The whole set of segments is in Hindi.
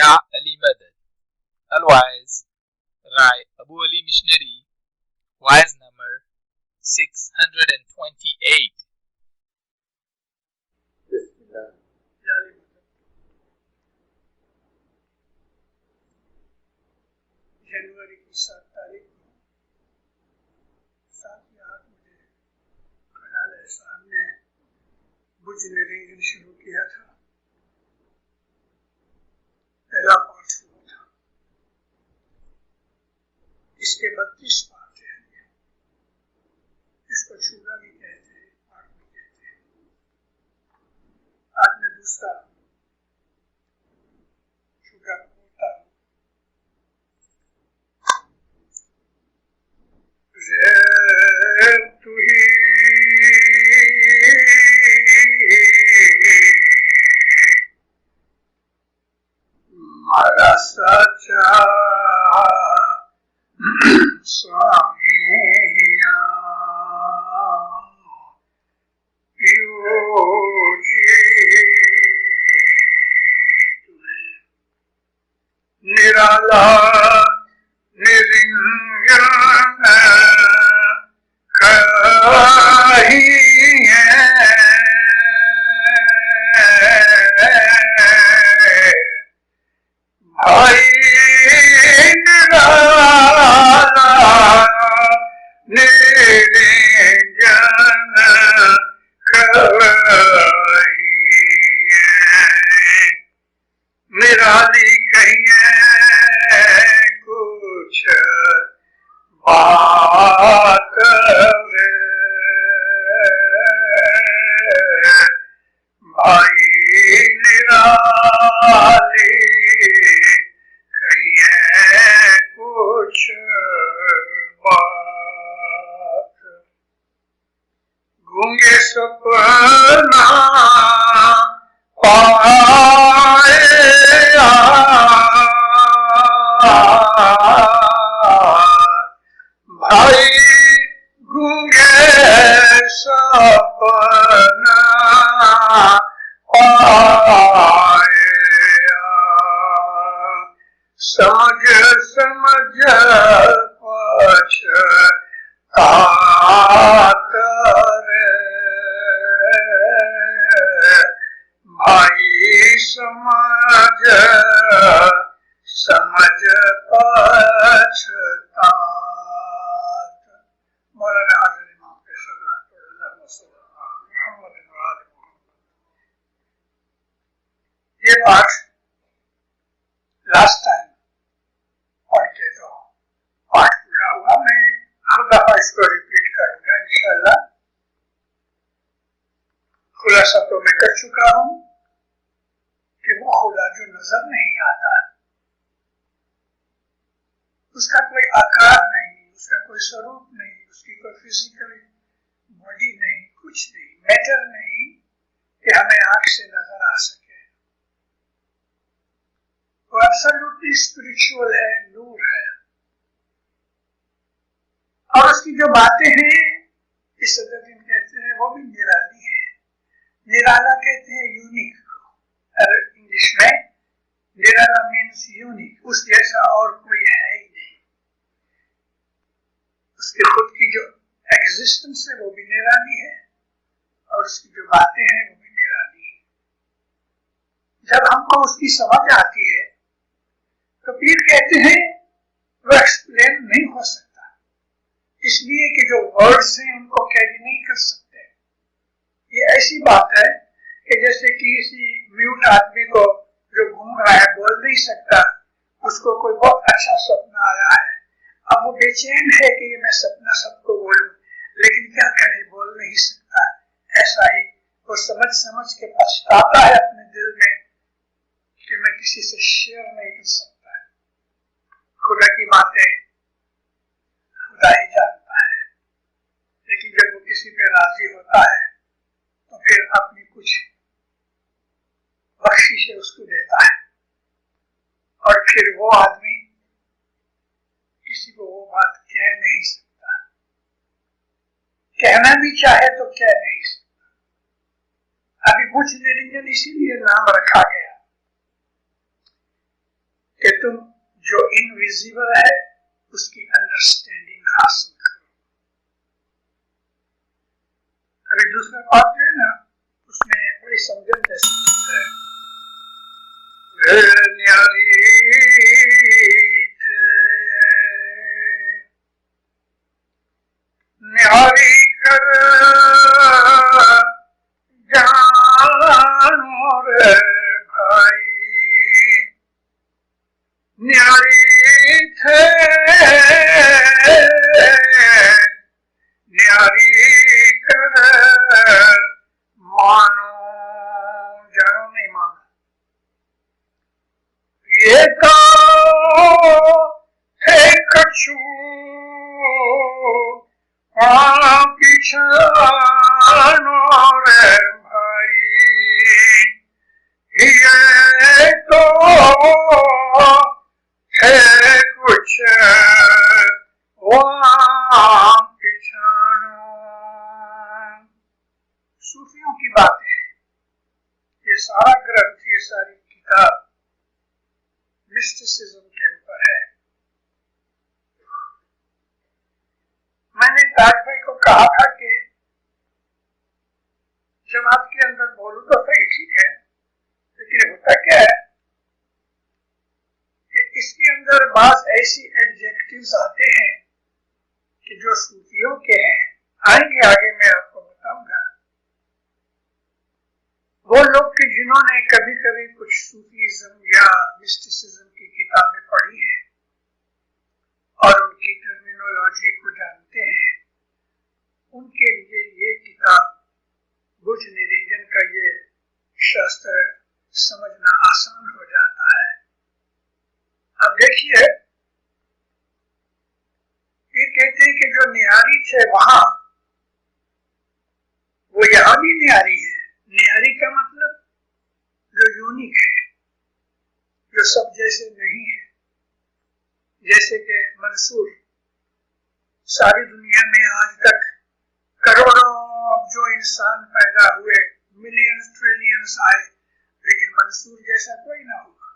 Ya Ali Madad. Otherwise, Rai Abu Ali Missionary, wise number 628. जनवरी की 7 तारीख को 7 या 8 बजे कलालय साहब ने भुज निरंजन शुरू किया था। पहला पाठ हुआ था। इसके 32 पाठ हैं। इसको छूरा भी कहते हैं, पाठ भी कहते हैं। आज मैं दूसरा छूरा बोलता हूँ। तू ही मारा सच्चा स्वामिया निराला निरंजन कहीं भाई निराला निरंजन कहीं निराली कहीं कुछ बात भाई निराली कहीं कुछ बात गूंगे सपना पाए भाई गूंगे सपना पाए समझ समझ पछतात भाई समझ समझ पछतात। मौलाना आज़म इमाम के ये पाठ लास्ट टाइम पढ़ के तो पाठ पूरा हुआ। मैं हर दफा इसको रिपीट करूंगा इंशाल्लाह। खुलासा तो मैं कर चुका हूं कि वो खुदा जो नजर नहीं आता, उसका कोई आकार नहीं, उसका कोई स्वरूप नहीं, उसकी कोई फिजिकल बॉडी नहीं, कुछ नहीं, मैटर नहीं कि हमें आंख से नजर आ सके। वो एब्सोल्युटली स्पिरिचुअल है, नूर है। और उसकी जो बातें हैं इस सदर कहते हैं वो भी निराली है। निराला कहते हैं यूनिक को। इंग्लिश में निराला मीन्स यूनिक, उस जैसा और कोई है ही नहीं। उसके खुद की जो एग्जिस्टेंस है वो भी निराली है और उसकी जो बातें हैं वो भी निराली है। जब हमको उसकी समझ आती है तो पीर कहते हैं वो एक्सप्लेन नहीं हो सकता, इसलिए कि जो वर्ड्स हैं उनको कैरी नहीं कर सकते। ये ऐसी बात है कि जैसे किसी म्यूट आदमी को जो घूम रहा है, बोल नहीं सकता, उसको कोई बहुत अच्छा सपना आया है, अब वो बेचैन है कि ये मैं सपना सबको बोलूं, लेकिन क्या करे, बोल नहीं सकता। ऐसा ही वो समझ समझ के पछताता है अपने दिल में कि मैं किसी से शेयर नहीं कर सकता। खुदा की बातें खुदा ही जानता है, लेकिन जब वो किसी पे राजी होता है तो फिर अपनी कुछ बख्शिशें उसको देता है और फिर वो आदमी किसी को वो बात कह नहीं सकता, कहना भी चाहे तो कह नहीं सकता। अभी भुज निरंजन इसीलिए नाम रखा गया तुम जो इनविजिबल है उसकी अंडरस्टैंडिंग हासिल करो। अभी दूसरा पार्ट जो है ना, उसमें बड़ी समझन जैसी चीज है। न्यारी थे न्यारी कर जानो रे भाई, न्यारी थे न्यारी कर मानो, जानो नहीं मानो। ये तो थे कछु पिछानो रे भाई, ये तो थे कुछ पिछानो। सूफियों की बातें हैं ये सारा ग्रंथ, ये सारी किताब मिस्टिसिज्म के ऊपर है। मैंने ताज भाई को कहा था कि जमात के अंदर बोलूं तो सही, ठीक है, लेकिन होता क्या है कि इसके अंदर बात ऐसी एडजेक्टिव्स आते हैं कि जो सूफियों के हैं, आएंगे आगे मैं आपको बताऊंगा। वो लोग कि जिन्होंने कभी कभी कुछ सूफीज्म या मिस्टिसिज्म की किताबें पढ़ी हैं और उनकी टर्मिनोलॉजी को जानते हैं, उनके लिए ये किताब बुझ निरंजन का ये शास्त्र समझना आसान हो जाता है। अब देखिए, ये कहते हैं कि जो न्यारी थे वहां, वो यहां भी न्यारी है। न्यारी का मतलब जो यूनिक है, जो सब जैसे नहीं है। जैसे कि मंसूर, सारी दुनिया में आज तक करोड़ों जो इंसान पैदा हुए, मिलियंस ट्रिलियंस आए, लेकिन मंसूर जैसा कोई ना होगा।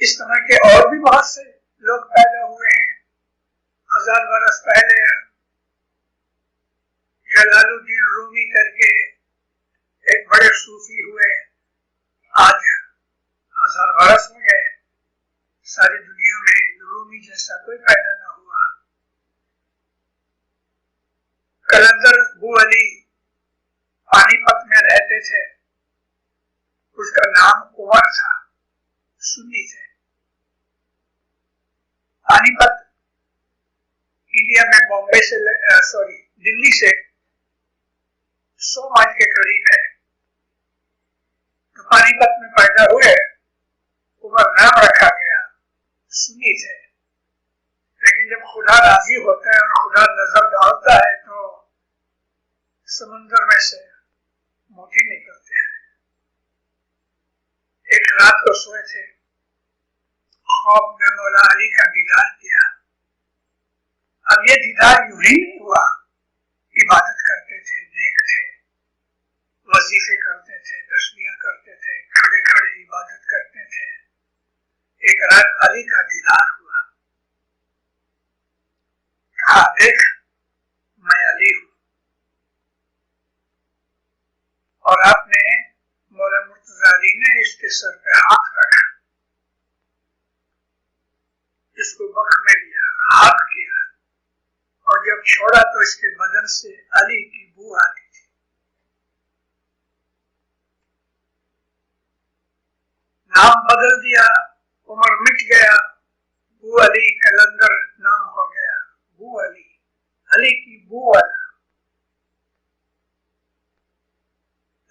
इस तरह के और भी बहुत से लोग पैदा हुए हैं। 1000 बरस पहले जलालुद्दीन रूमी करके एक बड़े सूफी हुए, आज 1000 बरस हो गए, सारी दुनिया में रूमी जैसा कोई पैदा ना हुआ। कलंदर बू अली पानीपत में रहते थे, उसका नाम उमर था, सुन्नी थे। पानीपत इंडिया में बॉम्बे से दिल्ली से 100 माइल के करीब है। तो पानीपत में पैदा हुए, उमर नाम रखा गया, सुन्नी थे। लेकिन जब खुदा राजी होता है और खुदा नजर डालता है तो समंदर में से मोती निकलते हैं। एक रात को सोए थे, ख्वाब में मौला अली का दीदार किया। अब ये दीदार यूं ही नहीं हुआ, इबादत करते थे, नेक थे, वजीफे करते थे, तस्बीह करते थे, खड़े खड़े इबादत करते थे। एक रात अली का दीदार हुआ, कहा देख मैं अली हूं। और आपने मौला मुर्तजा अली ने इसके सर पे हाथ रखा, इसको बख में लिया, हाथ किया, और जब छोड़ा तो इसके बदन से अली की बू आती थी। नाम बदल दिया, उमर मिट गया, बू अली कलंदर नाम हो गया, बू अली, अली की बू वाला।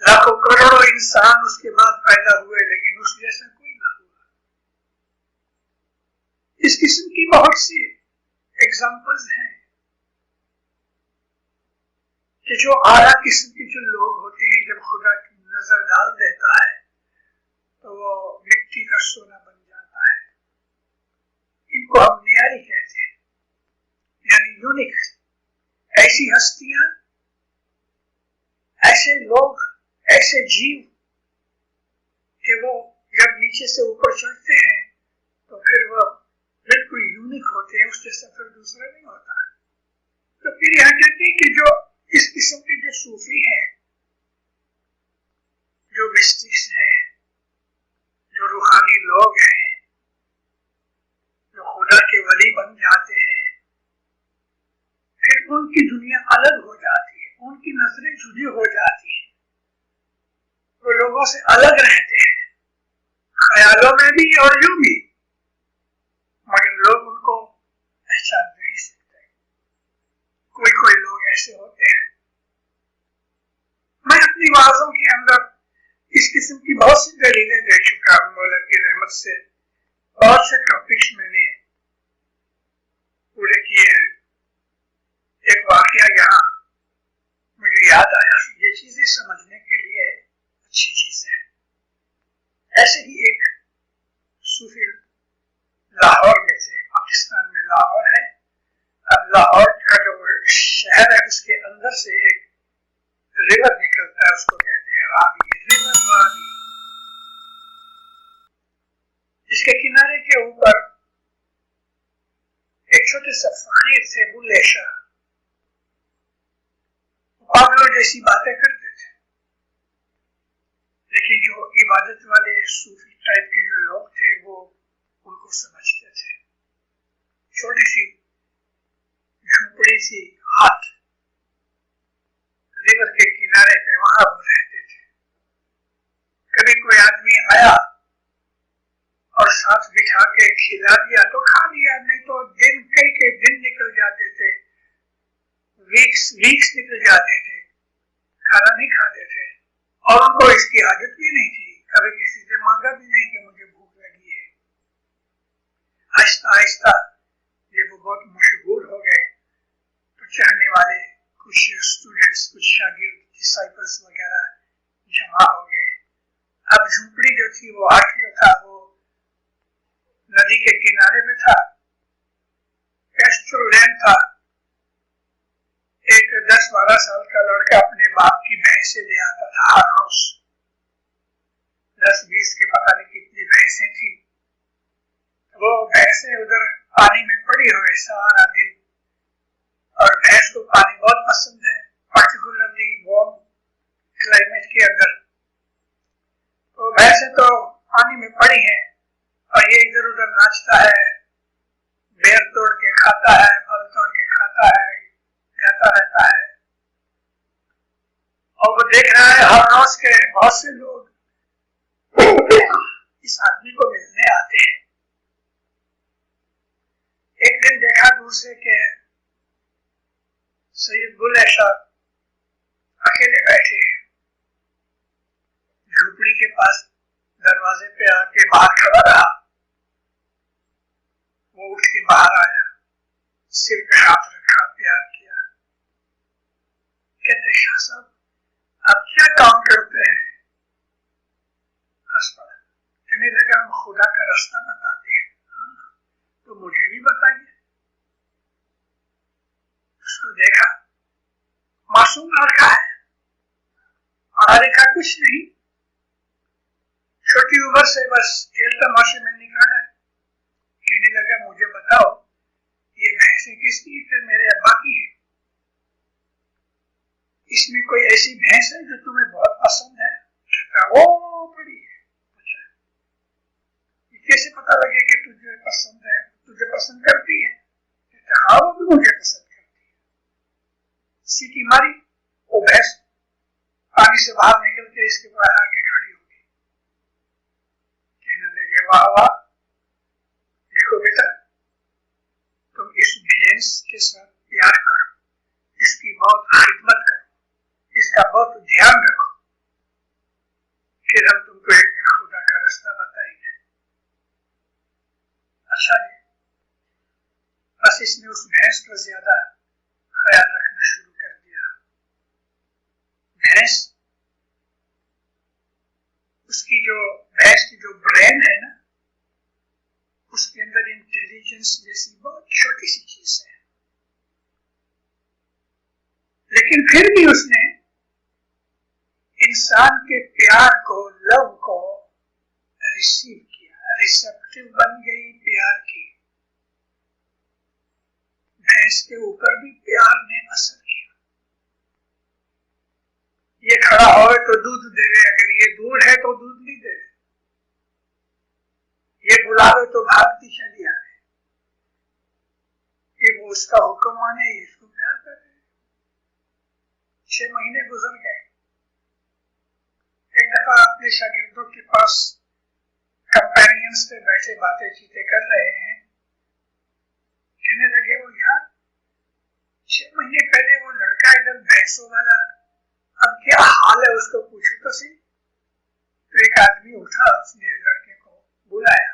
लाखों करोड़ों इंसान उसके बाद पैदा हुए, लेकिन उस जैसा कोई ना हुआ। इस किस्म की बहुत सी एग्जाम्पल्स हैं कि जो आला किस्म के जो लोग होते हैं, जब खुदा की नजर डाल देता है तो वो मिट्टी का सोना बन जाता है। इनको हम न्यारी कहते हैं, यानी यूनिक। ऐसी हस्तियां, ऐसे लोग, ऐसे जीव कि वो जब नीचे से ऊपर चढ़ते हैं तो फिर वह बिल्कुल यूनिक होते हैं, उस जैसा फिर दूसरा नहीं होता। तो फिर यहाँ कहते हैं कि जो इस किस्म के जो सूफी हैं, जो मिस्टिक्स हैं, जो रूहानी लोग हैं, जो खुदा के वली बन जाते हैं, फिर उनकी दुनिया अलग हो जाती है, उनकी नजरें जुदी हो जाती है, वो लोगों से अलग रहते हैं, ख्यालों में भी और यूं भी, मगर लोग उनको पहचान नहीं सकते। कोई कोई लोग ऐसे होते हैं। मैं अपनी वाज़ों के अंदर इस किस्म की बहुत सी दलीलें दे चुका हूं। मौला की रहमत से बहुत से टॉपिक्स मैंने पूरे किए हैं। एक वाकया यहाँ मुझे याद आया, ये चीजें समझने के लिए अच्छी चीज है। ऐसे ही एक सूफी लाहौर में से, पाकिस्तान में लाहौर है, अब लाहौर का जो शहर है उसके अंदर से एक रिवर निकलता है, उसको कहते हैं रावी, रिवर रावी। इसके किनारे के ऊपर एक छोटे सा फकीर थे, बुल्ले शाह, पागलों जैसी बातें करते थे, लेकिन जो इबादत वाले सूफी टाइप के जो लोग थे वो उनको समझते थे। छोटी सी झोपड़ी सी हाथ रिवर के किनारे पे, वहां वो रहते थे। कभी कोई आदमी आया और साथ बिठा के खिला दिया तो खा लिया, नहीं तो दिन कई दिन निकल जाते थे, वीक्स निकल जाते थे, खाना नहीं खाते थे। और उनको इसकी आदत भी नहीं थी, कभी किसी से मांगा भी नहीं कि मुझे भूख लगी है। आहिस्ता आहिस्ता ये वो बहुत मशहूर हो गए, तो चाहने वाले कुछ स्टूडेंट्स, कुछ शागिर्द, डिसाइपल्स वगैरह जमा हो गए। अब झोपड़ी जो थी वो आर्टियो था, वो नदी के किनारे पे था, पेस्टल लैंड था। एक 10-12 साल का लड़का अपने बाप की भैंसे ले आता था हर रोज, 10-20 के पता नहीं कितनी भैंसें थी। वो भैंसें उधर पानी में पड़ी हुए सारा दिन, और भैंस को पानी बहुत पसंद है, पर्टिकुलरली वार्म क्लाइमेट के अंदर। तो भैंसें तो पानी में पड़ी हैं और ये इधर उधर नाचता है, बेर तोड़ के खाता है, फल तोड़ के खाता है, जाता रहता है। और वो देख रहा है हर रोज के बहुत से लोग इस आदमी को मिलने आते हैं। एक दिन देखा दूर से कि सैयद बुल्ले शाह अकेले बैठे हैं, झोपड़ी के पास दरवाजे पे आके बाहर खड़ा रहा। वो उठ के बाहर आया, सिर पे हाथ रखा, प्यार किया। कहते शाह साहब आप क्या काम करते हैं? हंस पड़ा, कहने लगा हम खुदा का रास्ता बताते हैं। तो मुझे भी बताइए। उसको देखा, मासूम लड़का है, पढ़ा लिखा कुछ नहीं, छोटी उम्र से बस खेल तमाशे में निकाला है। कहने लगा मुझे बताओ ये भैंसें किसकी? फिर मेरे अब्बा की है। इसमें कोई ऐसी भैंस है जो तुम्हें बहुत पसंद है? वो बड़ी है। अच्छा, ये कैसे पता लगे कि तुझे पसंद है, तुझे पसंद करती है? हाँ वो भी मुझे पसंद करती है। सीटी मारी, वो भैंस पानी से बाहर निकल के इसके बाद आके खड़ी हो गई। कहने लगे वाह वाह, देखो बेटा तुम इस भैंस के साथ प्यार करो, इसकी बहुत खिदमत करो, इसका बहुत ध्यान रखो, फिर हम तुमको एक दिन खुदा का रास्ता बताएंगे। अच्छा जी, बस इसने उस भैंस का ज्यादा ख्याल रखना शुरू कर दिया। भैंस, उसकी जो भैंस की जो ब्रेन है ना, उसके अंदर इंटेलिजेंस जैसी बहुत छोटी सी चीज है, लेकिन फिर भी उसने इंसान के प्यार को, लव को रिसीव एक्टिव बन गई प्यार की। भैंस के ऊपर भी प्यार ने असर किया। ये खड़ा हो तो दूध देवे, अगर ये दूर है तो दूध नहीं देवे, ये बुलावे तो भागती चली आए कि वो उसका हुक्म माने, इसको प्यार करे। 6 महीने गुजर गए। एक दफा अपने शागिर्दों के पास कंपेनियंस पे बैठे बातें चीतें कर रहे हैं, कहने लगे वो यार 6 महीने पहले वो लड़का इधर भैंसों वाला, अब क्या हाल है उसको पूछो तो सही। तो एक आदमी उठा, उसने लड़के को बुलाया।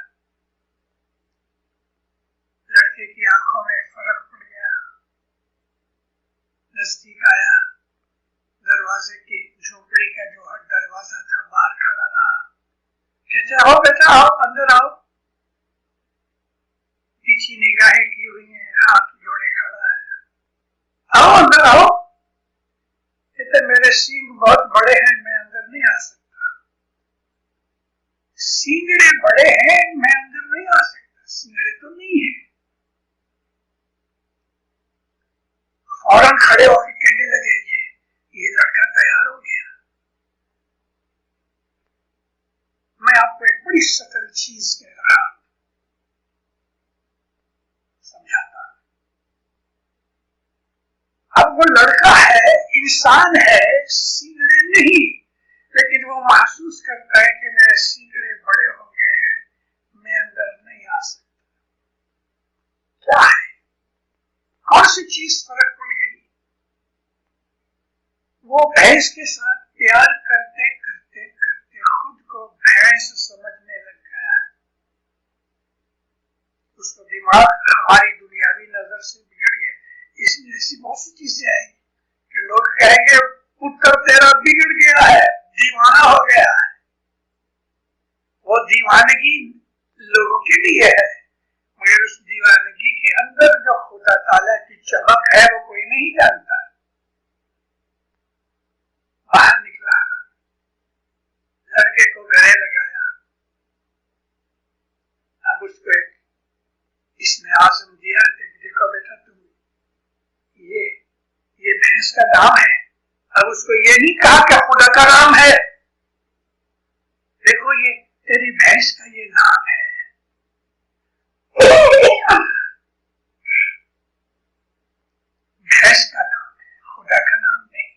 लड़के की आंखों में फर्क पड़ गया, नजदीक आया, दरवाजे की झोपड़ी का जो दरवाजा था बाहर खड़ा रहा, कहते आओ बेटा आओ, अंदर आओ। पीछे निगाहें की हुई हैं, हाथ जोड़े खड़ा है, आओ अंदर आओ। कहते मेरे सींग बहुत बड़े हैं, मैं अंदर नहीं आ सकता। सींगड़े बड़े हैं, मैं अंदर नहीं आ सकता। सींगड़े तो नहीं है। फौरन खड़े होकर कहने लगे ये लड़का तैयार हो गया। मैं आपको एक बड़ी सटल चीज कह रहा हूं, समझाता। अब वो लड़का है, इंसान है, सींगड़े नहीं, लेकिन वो महसूस करता है कि मेरे सींगड़े बड़े हो गए हैं, मैं अंदर नहीं आ सकता। क्या है, कौन सी चीज फर्क पड़ गई? वो भैंस के साथ प्यार करते करते करते खुद को भैंस समझने लग गया। उसको दिमाग हमारी दुनियावी नजर से बिगड़ गया। इसमें ऐसी बहुत सी चीजें आई कि लोग कहेंगे पुत्र तेरा बिगड़ गया है, दीवाना हो गया है। वो दीवानगी लोगों के लिए है, मगर उस दीवानगी के अंदर जो खुदा ताला की चमक है वो कोई नहीं जानता। बाहर निकला, लड़के को गले लगाया। अब उसको इसने आज़म दिया कि देखो बेटा तुम ये भैंस का नाम है। अब उसको ये नहीं कहा कि खुदा का नाम है, देखो ये तेरी भैंस का ये नाम है। भैंस का नाम है, खुदा का नाम नहीं।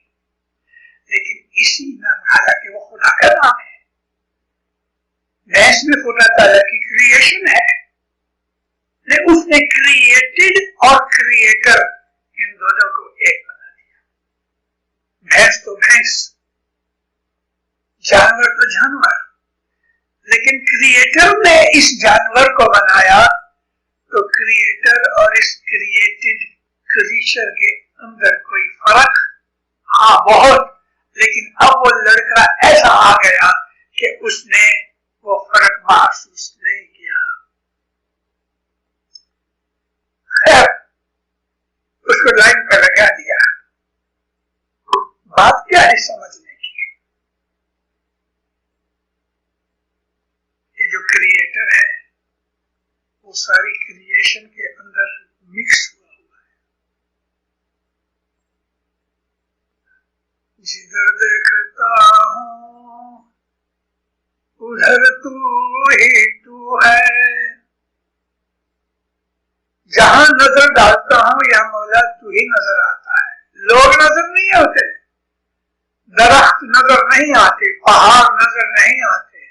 लेकिन इसी नाम, हालांकि वो खुदा का नाम है, भैंस में खुदा ताला की क्रिएशन है, लेकिन उसने क्रिएटेड और क्रिएटर इन दोनों को एक बना दिया। भैंस तो भैंस, जानवर तो जानवर, लेकिन क्रिएटर ने इस जानवर को बनाया, तो क्रिएटर और इस क्रिएटेड क्रीचर के अंदर कोई फर्क? हाँ बहुत, लेकिन अब वो लड़का ऐसा आ गया कि उसने वो फर्क महसूस नहीं किया। उसको लाइन पर लगा दिया। बात क्या है समझने की? ये जो क्रिएटर है वो सारी क्रिएशन के अंदर मिक्स हुआ है। जिधर देखता हूं उधर तू ही तू है, जहां नजर डालता हूं या मौला तू ही नजर आता है। लोग नजर नहीं आते, दरख्त नजर नहीं आते, पहाड़ नजर नहीं आते,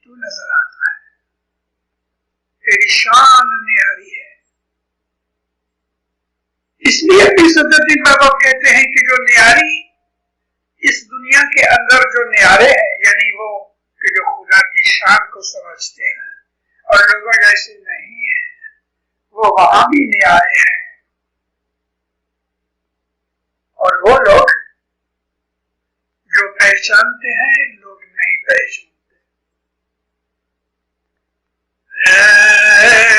तू नजर आता है। तेरी शान न्यारी है। इसलिए भी सदरुद्दीन बाबा कहते हैं कि जो न्यारी इस दुनिया के अंदर जो न्यारे हैं, यानी वो कि जो खुदा की शान को समझते हैं और लोगों जैसे नहीं है, वो वहां भी न्यारे हैं। और वो लोग जो पहचानते हैं, लोग नहीं पहचानते।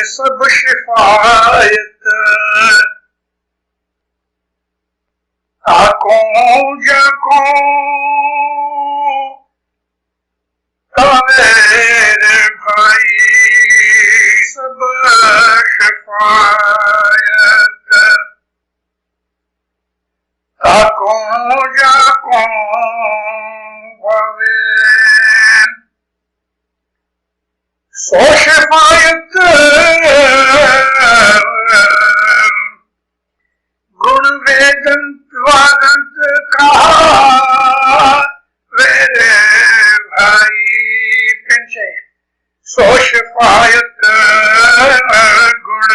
सब शिफायत आंखों जाको मेरे भाई, सो शफायत गुण वेदंत वादंत कहा मेरे भाई। पेंशे सो शफायत गुण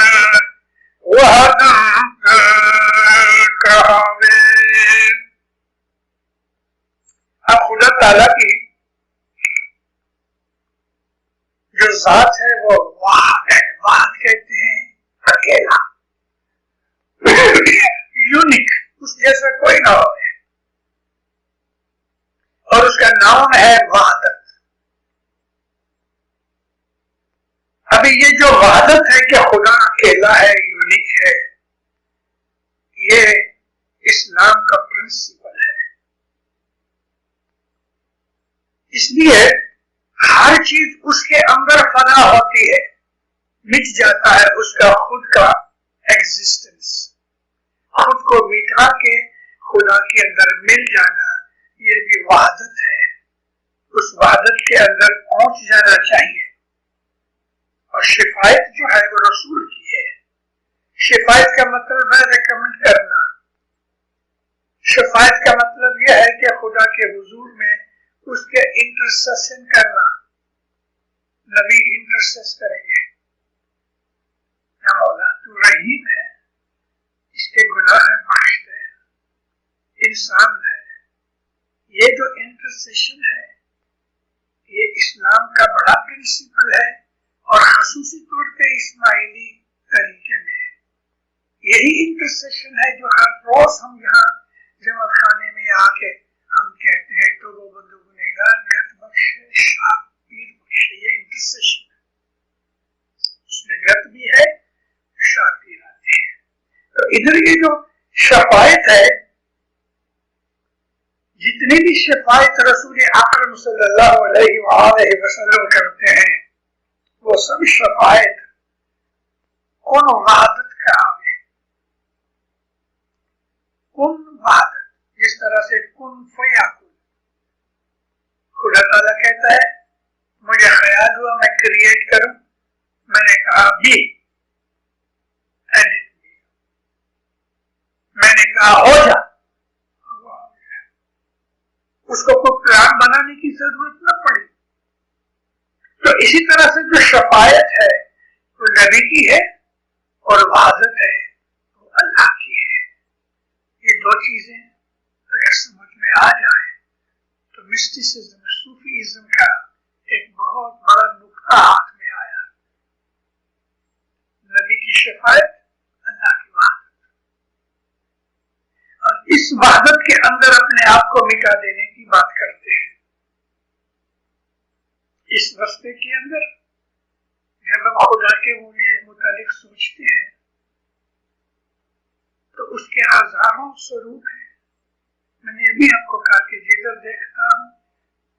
वादंत कहावे। अब खुदा ताला की जो जात है वो वाहद है। वाहद कहते हैं अकेला, यूनिक, उस जैसा कोई ना हो, और उसका नाम है वहादत। अभी ये जो वहादत है कि खुदा अकेला है, यूनिक है, ये इस्लाम का प्रिंसिपल है। इसलिए हर चीज उसके अंदर फना होती है, मिट जाता है उसका खुद का एग्जिस्टेंस। खुद को मिटा के खुदा के अंदर मिल जाना, ये भी वहादत है। उस वहादत के अंदर पहुंच जाना चाहिए। और शिफायत जो है वो रसूल की है। शिफायत का मतलब है रिकमेंड करना। शिफायत का मतलब यह है कि खुदा के हुजूर में उसके इंटरसेशन करना। नबी इंटरसेस करेंगे, या मौला तू रहीम है, इसके गुनाह बख्श दे, इंसान है। ये जो इंटरसेशन है ये इस्लाम का बड़ा प्रिंसिपल है, और खसूसी तौर पे इस्माइली तरीके में यही इंटरसेशन है जो हर रोज हम यहाँ जमा खाने में आके हम कहते हैं तो वो बंदू गुनहगार गत बख्शे, शाप पीर बख्शे। ये इंटरसेशन है, उसमें गत भी है, शाप पीर आती है। तो इधर ये जो शफायत है, जितनी भी शफायत रसूल अकरम सल्लल्लाहु अलैहि वसल्लम करते हैं वो सब शफायत कौन वहादत का आगे, कुन वहादत। जिस तरह से कुन फयाकुन, खुदा ताला कहता है मुझे ख्याल हुआ मैं क्रिएट करूं, मैंने कहा बी एंड मैंने कहा हो जा, उसको कोई प्लान बनाने की जरूरत न पड़ी। तो इसी तरह से जो शफायत है वो नबी की है और वहादत है वो अल्लाह की है। ये दो चीजें अगर समझ में आ जाए तो मिस्टिसिज्म, सूफीइज्म का एक बहुत बड़ा नुक्ता हाथ में आया। नबी की शफायत, अल्लाह की वहादत, और इस वहादत के अंदर अपने आप को मिटा देने की बात करते हैं। इस रास्ते के अंदर जब हम खुदा के मुतालिक सोचते हैं तो उसके हजारों स्वरूप हैं। मैंने अभी आपको कहा कि जिधर देखता हूं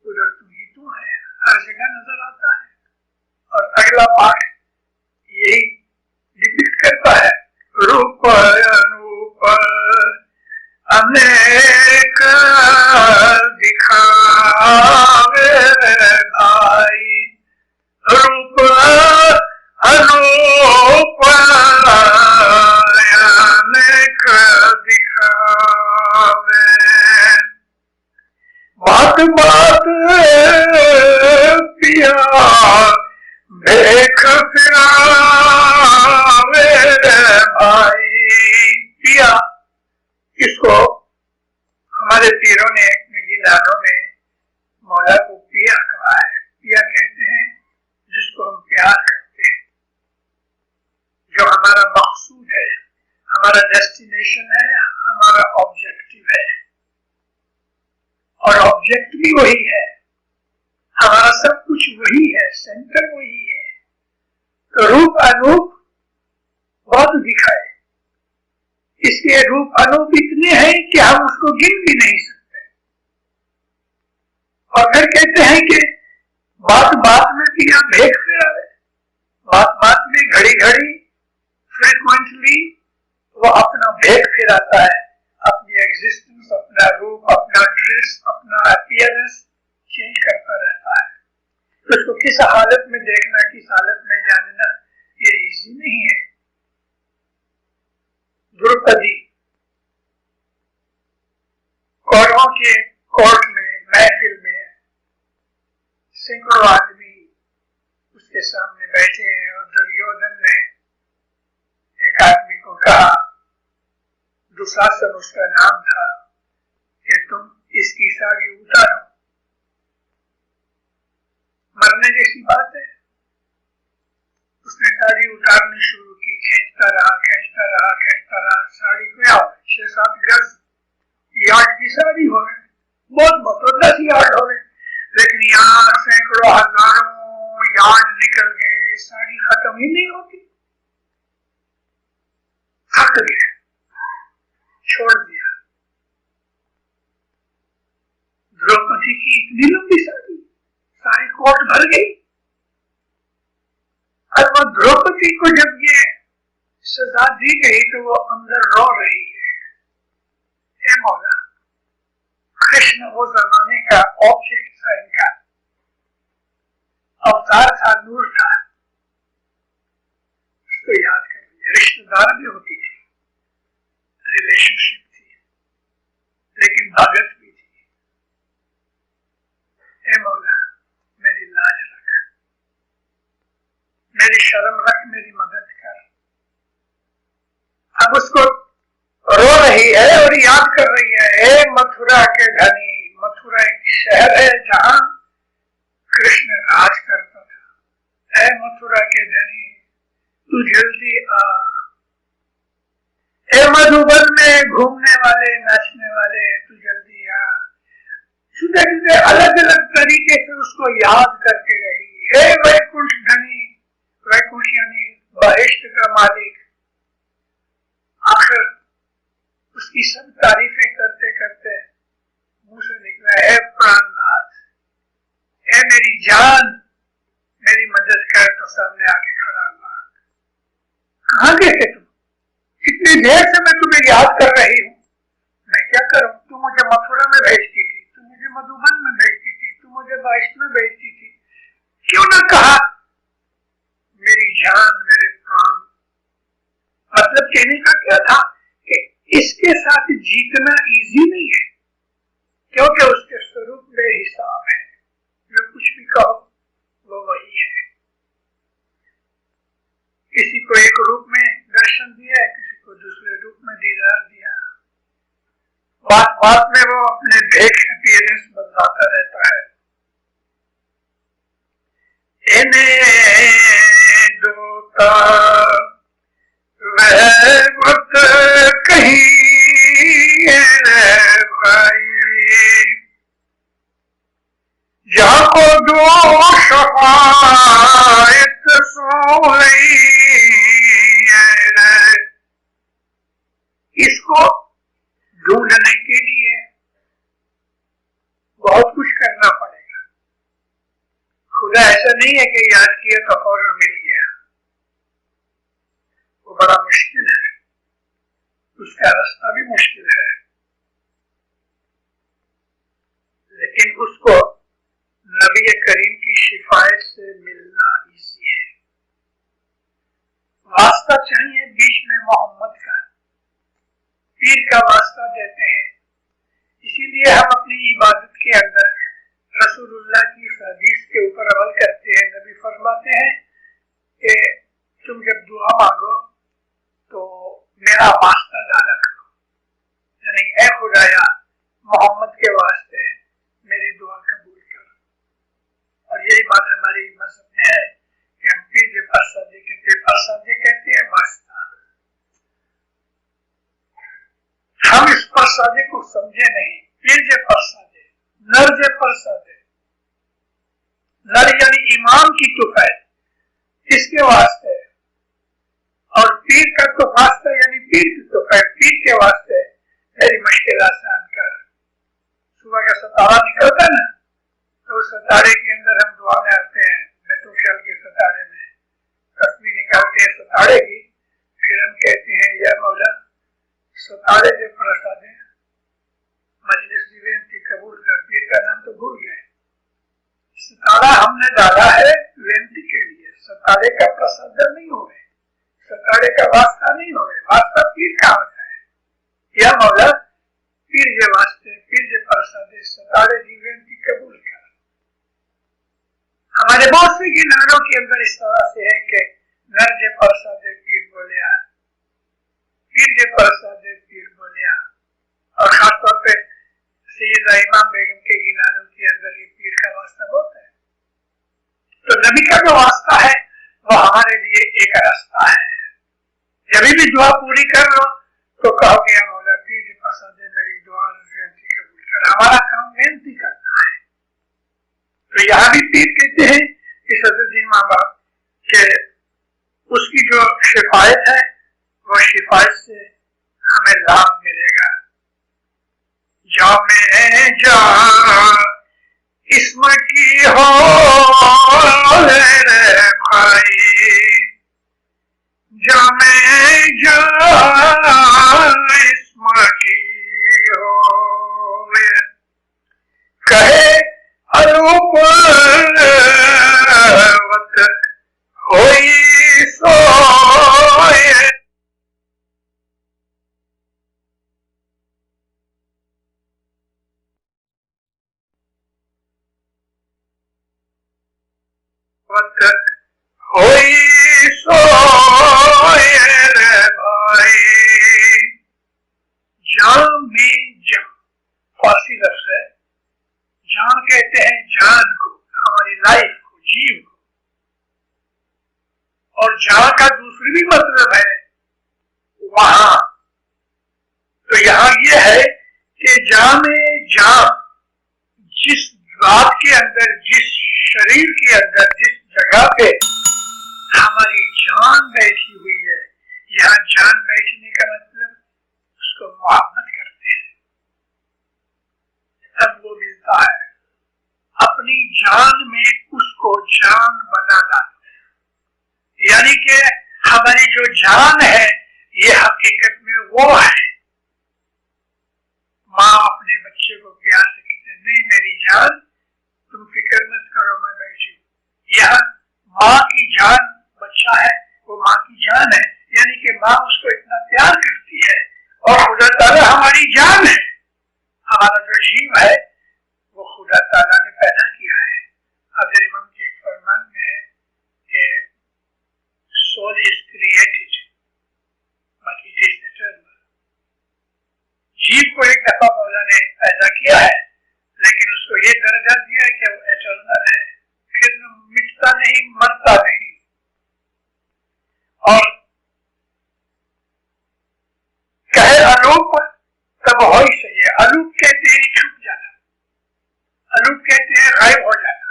उधर तू ही तू है, हर जगह नजर आता है। और अगला पाठ यही डिपिक्ट करता है, रूप अनूप अनेक दिखावे भाई, रूप अनूप अनेक दिखावे। बात बात पिया देख फिरावे भाई। पिया, इसको हमारे पीरों ने अपने गिलानों में मौला को पिया कहा है। पिया कहते हैं जिसको हम प्यार करते हैं, जो हमारा मकसूद है, हमारा डेस्टिनेशन है, हमारा ऑब्जेक्टिव है। और ऑब्जेक्ट भी वही है, हमारा सब कुछ वही है, सेंटर वही है। तो रूप अनूप बहुत दिखाए, इसके रूप अनूप इतने हैं कि हम उसको गिन भी नहीं सकते। और फिर कहते हैं कि बात बात में पिया भेद फिरा है, बात बात में घड़ी घड़ी फ्रीक्वेंटली वो अपना भेद फिराता है, अपनी एग्जिस्टेंस, अपना रूप, अपना ड्रेस, अपना अपीयरेंस चेंज करता रहता है। उसको किस हालत में देखना, किस हालत में जानना, ये इजी नहीं है। द्रौपदी कौरवों के कोर्ट में, महफिल में सैकड़ों आदमी उसके सामने बैठे हैं और दुर्योधन ने एक आदमी को कहा, दुशासन उसका नाम था, कि तुम इसकी साड़ी उतारो। मरने जैसी बात है। उसने साड़ी उतारनी शुरू की, खींचता रहा, साड़ी को आओ 6-7 गज यार्ड की साड़ी हो गई, बहुत 10 यार्ड हो गए, लेकिन यहाँ सैकड़ों हजारों यार्ड निकल गए, साड़ी खत्म ही नहीं होती। थक गया, छोड़ दिया। द्रौपदी की इतनी लंबी साड़ी, सारी कोट भर गई। और वो द्रौपदी को जब ये सजा दी गई तो वो अंदर रो रही है, हे मौला, कृष्ण वो जमाने का ऑब्जेक्ट था, इनका अवतार था, नूर था, उसको याद कर लिया। रिश्तेदार भी होती थी, रिलेशनशिप थी, लेकिन भगत भी थी। हे मौला, मेरी लाज रख, मेरी शर्म रख, मेरी मदद कर। अब उसको रो रही है और याद कर रही है, हे मथुरा के धनी, मथुरा एक शहर है जहां कृष्ण राज करता था। हे मथुरा के धनी, तू जल्दी आ। हे मधुबन में घूमने वाले, नाचने वाले, तू जल्दी आ। जुदे जुदे अलग अलग तरीके से उसको याद करके रही। हे वैकुंठ धनी, वैकुंठ यानी बहिष्ठ का मालिक। आखिर उसकी सब तारीफें करते करते मुंह से निकला, हे प्राणनाथ, हे मेरी जान, मेरी मदद कर। तो सामने आके खड़ा हुआ, कहाँ गए थे तुम? कितनी देर से मैं तुम्हें याद कर रही हूँ। मैं क्या करूं? तुम मुझे मथुरा में भेजती थी, तुम मुझे मधुबन में भेजती थी, तुम मुझे वैष्णव में भेजती थी, क्यों ना कहा मेरी जान, मेरे प्राण? मतलब कहने का क्या था कि इसके साथ जीतना इजी नहीं है, क्योंकि उसके स्वरूप में हिसाब है। जो कुछ भी कहो वो वही है। किसी को एक रूप में दर्शन दिया, किसी को दूसरे रूप में दीदार दिया। बात बात में वो अपने भेष अपीयरेंस बदलाता रहता है। इन्हें दोता वह बुत कहीं भाई, जाको दो शफायत सोई। इसको ढूंढने के लिए बहुत कुछ करना पड़ेगा। खुदा ऐसा नहीं है कि याद किया तो फौरन मिल गया, वो बड़ा मुश्किल है, उसका रास्ता भी मुश्किल है, लेकिन उसको नबी करीम की शिफायत से मिलना इजी है। वास्ता चाहिए बीच में मोहम्मद का, पीर का वास्ता देते हैं। इसीलिए हम अपनी इबादत के अंदर रसूलुल्लाह की हदीस के ऊपर अमल करते हैं। नबी फरमाते हैं कि तुम जब दुआ मांगो तो मेरा वास्ता डाला करो, यानी ऐ खुदाया मोहम्मद के वास्ते मेरी दुआ कबूल कर। और यही बात हमारी मज़हब में है कि हम पीर परसादी कहते हैं वास्ता। हम इस परसादे को समझे नहीं। पीर परसादे, नर जे परसादे, नर यानी इमाम की तुफैल, इसके वास्ते, और पीर का तो वास्ता यानी पीर की तुफैल, पीर के वास्ते मेरी मुश्किल आसान कर। सुबह का सतारा निकलता ना, तो उस सतारे के अंदर हम दुआ में आते हैं, बेतुशल के सतारे में तस्वीर निकालते हैं सतारे की, फिर हम कहते हैं या मौला सतारे जो प्रसादे मजलिस की बेनती कबूल कर। पीर का नाम तो भूल गए, सतारा हम हमने डाला है बेनती के लिए, सतारे का प्रसाद नहीं होवे, सतारे का वास्ता नहीं होवे, वास्ता पीर का होता है। या मौला पीर के वास्ते, पीर के प्रसाद सतारे की बेनती कबूल कर। हमारे बहुत से किनारों के अंदर इस तरह से है कि नर जे प्रसाद पीर बोलिया, पीर जे प्रसाद पीर बोलिया, और खासतौर पे सैयदा इमाम बेगम के गिनारों के अंदर ये पीर का वास्ता बहुत है। तो नबी का जो वास्ता है वो हमारे लिए एक रास्ता है। जब भी दुआ पूरी कर लो तो कहो कि मौला पीर के प्रसाद मेरी दुआ बेनती कबूल कर। हमारा काम बेनती करना है। तो यहाँ भी पीर कहते हैं कि सदर माँ बाप के उसकी जो शिफायत है वो शिफायत से हमें लाभ मिलेगा। जा में जा इसम की हो रे भाई, जा में जा इसम की हो, कहे अरूप वत होई सोए, होई सोए रे भाई। जान में जान फारसी लफ्ज है। जान कहते हैं जान को, हमारी लाइफ को, जीव को। और जान का दूसरी भी मतलब है वहां। तो यहां ये है कि जान में जान, जिस बात के अंदर, जिस शरीर के अंदर, जिस जगह पे हमारी जान बैठी हुई है, यहाँ जान बैठने का मतलब उसको मोहब्बत करते हैं तब वो मिलता है। अपनी जान में उसको जान बना डालो, यानी कि हमारी जो जान है ये हकीकत में वो है। माँ अपने बच्चे को प्यार से कहते नहीं मेरी जान तुम फिक्र मत करो मैं बैठी। यह माँ की जान बच्चा है, वो माँ की जान है, यानी कि माँ उसको इतना प्यार करती है। और खुदा ताला हमारी जान है। हमारा जो जीव है वो खुदा ताला ने पैदा किया है। हज़रत इमाम के एक फरमान में है कि soul is created but it is eternal। जीव को एक दफा मौला ने पैदा किया है लेकिन उसको ये दर्जा दिया है कि वो एटर्नल है, फिर मिटता नहीं, मरता नहीं। और कहे अलूप तब हो ही सही है। अलूप कहते हैं छुप जाना, अलूप कहते हैं गायब हो जाना,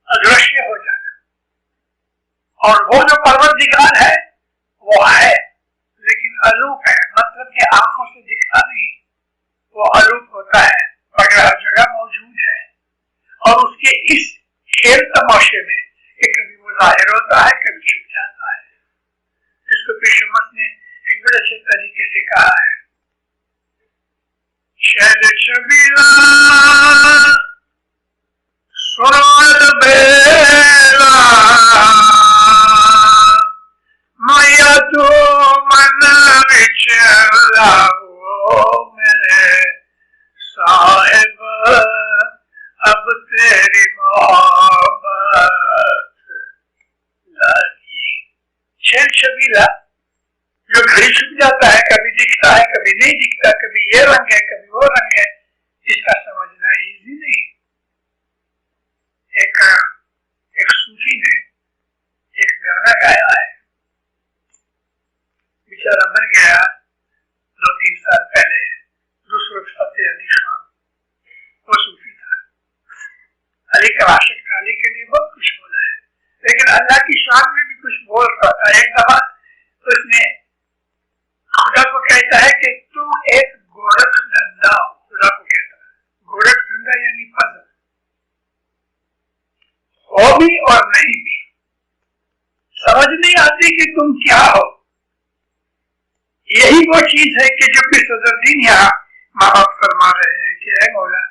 अदृश्य हो जाना। और वो जो परवरदिगार है वो है लेकिन अलूप है, मतलब कि आंखों से दिखता नहीं, वो अलूप होता है मगर हर जगह मौजूद है। और उसके इस खेल तमाशे में कि कभी वो जाहिर होता है, कभी छुप जाता है। जिसको पेशमत ने एक बड़े अच्छे तरीके से कहा है, शैल छबीला सुनो बेला मैया तो मन विच लाओ मेरे साहिब अब तेरी मोहब्बत लगी। शैल छबीला जो घड़ी छुप जाता है, कभी दिखता है कभी नहीं दिखता, कभी ये रंग है कभी वो रंग है, इसका समझना इजी नहीं। एक सूफी ने एक गाना गाया है, बेचारा मर गया 2-3 साल पहले। दूसरों फतेह अली खान, वो सूफी था, अली का आशिक था, अली के लिए बहुत कुछ बोला है लेकिन अल्लाह की शान में भी कुछ बोल रहा था। एक दफा उसने खुदा को कहता है कि तुम एक गोरख धंधा हो। खुदा को कहता है गोरख धंधा यानी पजल, हो भी और नहीं भी, समझ नहीं आती कि तुम क्या हो। यही वो चीज है कि जो कि सदरुद्दीन यहाँ माँ बाप फरमा रहे हैं कि ऐ मौला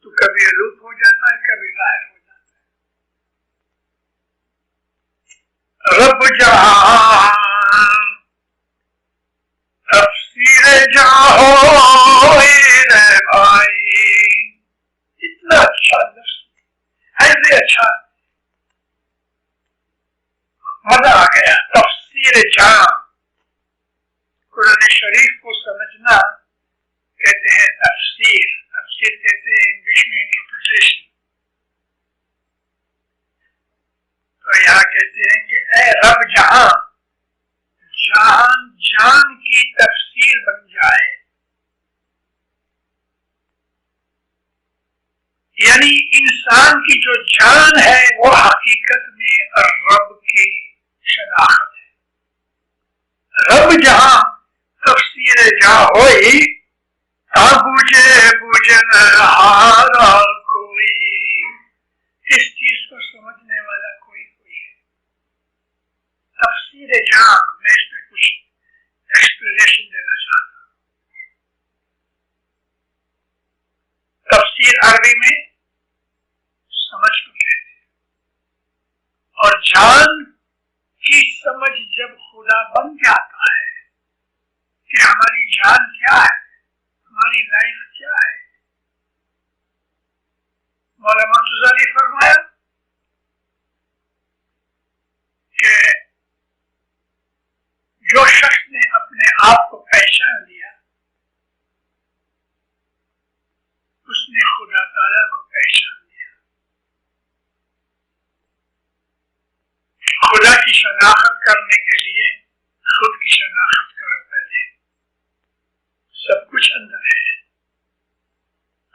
तू कभी अलूप हो जाता है, कभी जाहिर हो जाता है। रब जहां तफसीर जहां रे भाई, इतना अच्छा लफ्ज़, ऐसे अच्छा, मजा आ गया। तफसीर जहां, कुरान शरीफ को समझना कहते हैं तफसीर, तफसीर कहते हैं इंग्लिश में इंटरप्रिटेशन। तो यहाँ कहते हैं कि ऐ रब जहां जान जान की तफसीर बन जाए, यानी इंसान की जो जान है वो हकीकत में रब की शनाख्त है। रब जहां तफसीर जहां होई, बुझे बुझन हारा कोई, इस चीज को समझने वाला कोई है। तफसीर जहां, मैं इसमें कुछ एक्सप्लेनेशन देना चाहता हूं। तफसीर अरबी में समझ को कहते हैं, और जान की समझ जब खुदा बन जाता है कि हमारी जान क्या है, हमारी लाइफ क्या है। मौलाना मुर्तज़ा ने फरमाया कि जो शख्स ने अपने आप को पहचान लिया, उसने खुदा ताला को पहचान लिया। खुदा की शनाख्त करने के लिए खुद की शनाख्त करो पहले। सब कुछ अंदर है,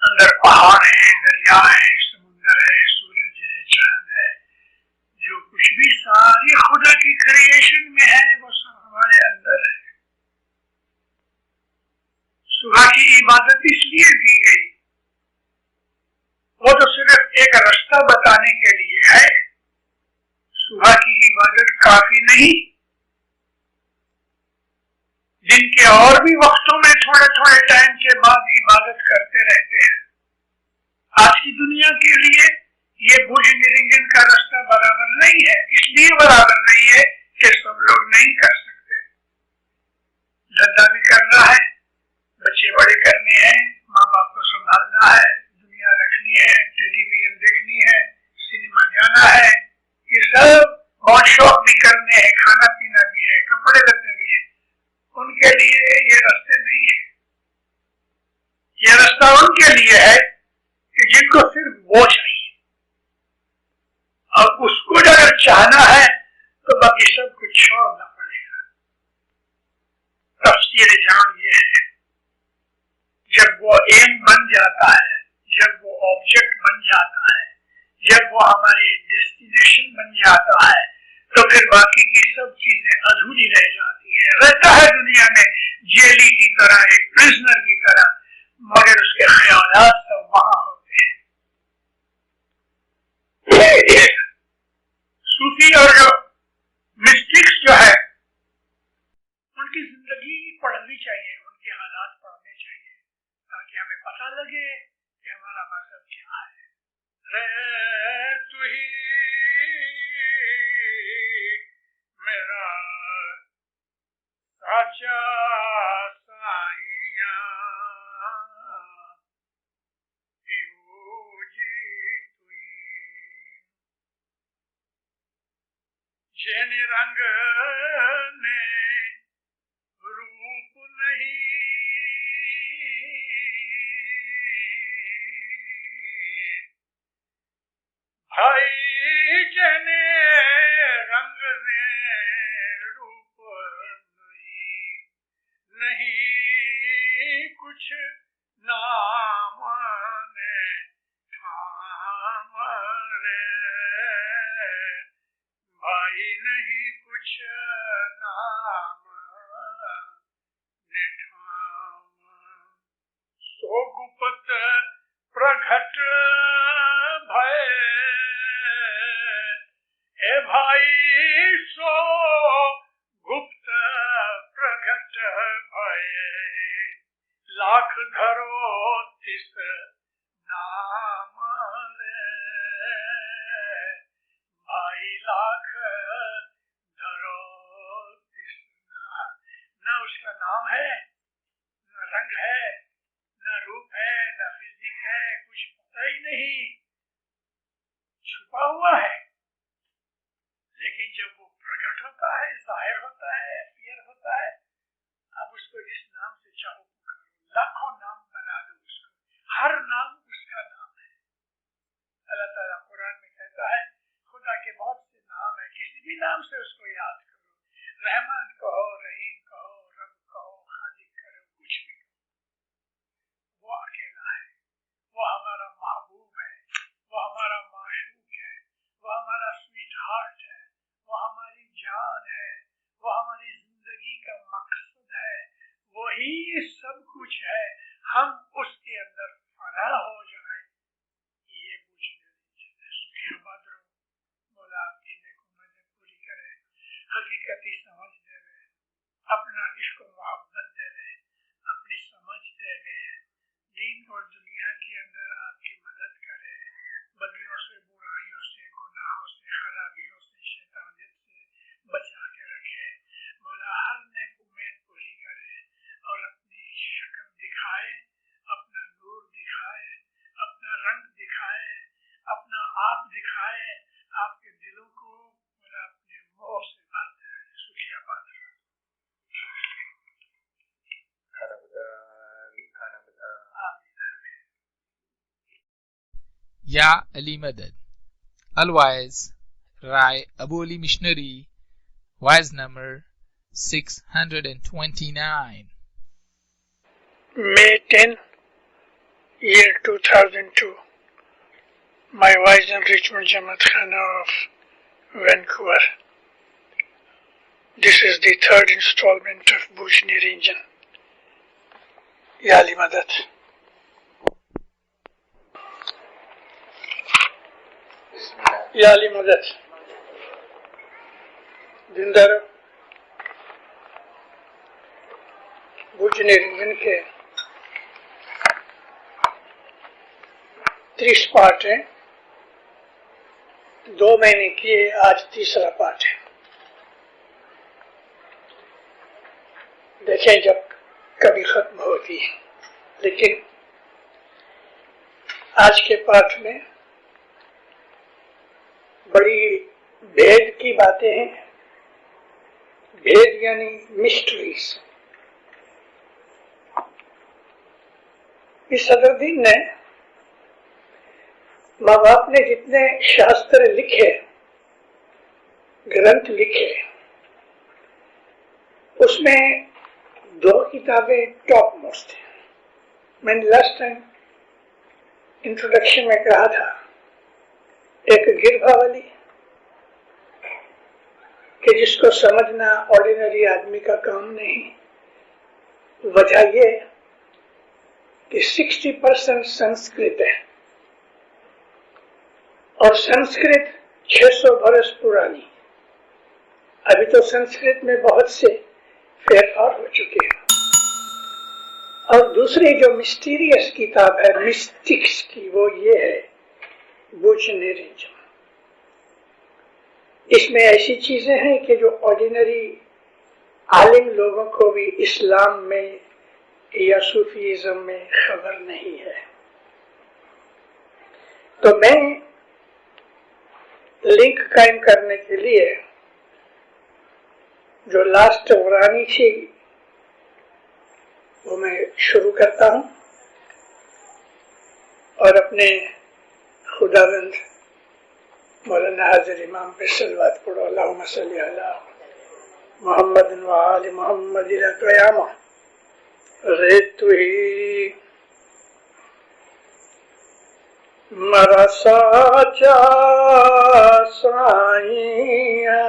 अंदर पहाड़ है, दरिया है, समुद्र है, सूरज है, चांद है, जो कुछ भी सारी खुदा की क्रिएशन में है वो सब हमारे अंदर है। सुबह की इबादत इसलिए दी गई, वो तो सिर्फ एक रास्ता बताने के लिए है। सुबह की इबादत काफी नहीं, दिन के और भी वक्तों में थोड़े थोड़े टाइम के बाद इबादत करते रहते हैं। आज की दुनिया के लिए ये बुर्ज निरिंजन का रास्ता बराबर नहीं है, इसलिए बराबर नहीं है कि सब लोग नहीं कर सकते। धंधा भी करना है, बच्चे बड़े करने हैं, माँ बाप को संभालना है, दुनिया रखनी है, टेलीविजन देखनी है, सिनेमा जाना है, ये सब बहुत शौक भी करने हैं, खाना पीना भी है, कपड़े लत्ते भी है। उनके लिए ये रास्ते नहीं है। ये रास्ता उनके लिए है कि जिनको सिर्फ वो चाहिए, और उसको अगर चाहना है तो बाकी सब कुछ छोड़ना पड़ेगा। तफसीर जान ये है, जब वो एम बन जाता है, जब वो ऑब्जेक्ट बन जाता है, जब वो हमारी डेस्टिनेशन बन जाता है, तो फिर बाकी की सब चीजें अधूरी रह जाती है। रहता है दुनिया में जेली की तरह, एक प्रिजनर की तरह, मगर उसके ख्यालात सब वहां होते हैं। सूफी और जो मिस्टिक्स जो है, उनकी जिंदगी पढ़नी चाहिए, उनके हालात पढ़ने चाहिए, ताकि हमें पता लगे कि हमारा मजहब क्या है। रे तू ही मेरा साचा साइया, जिन रंग ने रूप नहीं, भाई जने रंग ने रूप नहीं, नहीं कुछ नाम ने ठाम रे, भाई नहीं कुछ नाम ने ठाम। सो गुप्त प्रगट भय, ए भाई सो गुप्त प्रगट भय, लाख धरो तिस नाम छुपा हुआ है, लेकिन जब वो प्रकट होता है, जाहिर होता है, अपीयर होता है, आप उसको जिस नाम से चाहो पुकारो, लाखों नाम बना दो उसको, हर नाम उसका नाम है। अल्लाह ताला कुरान में कहता है खुदा के बहुत से नाम है, किसी भी नाम से उसको याद करो, रहमान कहो, रहीम कहो, रब कहो, खालिक करो, कुछ भी कहो, वो अकेला है, वो हमारा महबूब है, वो हमारा माशूक है, वो हमारा स्वीट हार्ट है, वो हमारी जान है, वो हमारी जिंदगी का मकसद है, वही सब कुछ है। हम उसके अंदर फना हो जाए, ये पूछने सुखी आबाद रहो, मौला आपकी नेकुमतें पूरी करे, हकीकती समझ देवे, अपना इश्क मोहब्बत देवे, अपनी समझ देवे, दीन और दुनिया के अंदर आपकी मदद करे, बदियों से, बुराइयों से, गुनाहों से, खराबियों से, शैतानियत से बचा के रखे, मौला हर नेक उम्मीद पूरी करे और अपनी शक्ल दिखाए, अपना नूर दिखाए, अपना रंग दिखाए, अपना आप दिखाए, आपके दिलों को मौला अपने मोह से भर दे। सुखी आबाद Ya Ali Madad. Otherwise, Rai Abu Ali Missionary, wise number 629. May 10, year 2002. My wise and Richmond Jamaat Khana of Vancouver. This is the third installment of Bhujni Ranjan. Ya Ali Madad. या अली मदद जिंदा रहो। भुजनी रंजन के 30 पार्ट हैं, 2 महीने किए, आज तीसरा पार्ट है। देखें जब कभी खत्म होती है, लेकिन आज के पाठ में बड़ी भेद की बातें हैं। भेद यानी मिस्ट्रीज। इस सदरुद्दीन ने, माँ बाप ने जितने शास्त्र लिखे, ग्रंथ लिखे, उसमें 2 किताबें टॉप मोस्ट हैं। मैंने लास्ट टाइम इंट्रोडक्शन में कहा था, एक गिरभावली कि जिसको समझना ऑर्डिनरी आदमी का काम नहीं। वजह ये कि 60% संस्कृत है और संस्कृत 600 बरस पुरानी। अभी तो संस्कृत में बहुत से फेरफार हो चुके हैं। और दूसरी जो मिस्टीरियस किताब है मिस्टिक्स की, वो ये है भुजनी रंजन। इसमें ऐसी चीजें हैं कि जो ऑर्डिनरी आलिम लोगों को भी इस्लाम में या सूफीज़म में खबर नहीं है। तो मैं लिंक कायम करने के लिए जो लास्ट वारानी थी वो मैं शुरू करता हूं और अपने खुदावंद मौलाना हाजिर इमाम पे सलवात पढ़ो। अल्लाहुम्मा सल्ली अला मुहम्मद व आलि मुहम्मद इला क़यामा। रे तू ही मरा साचा साईया,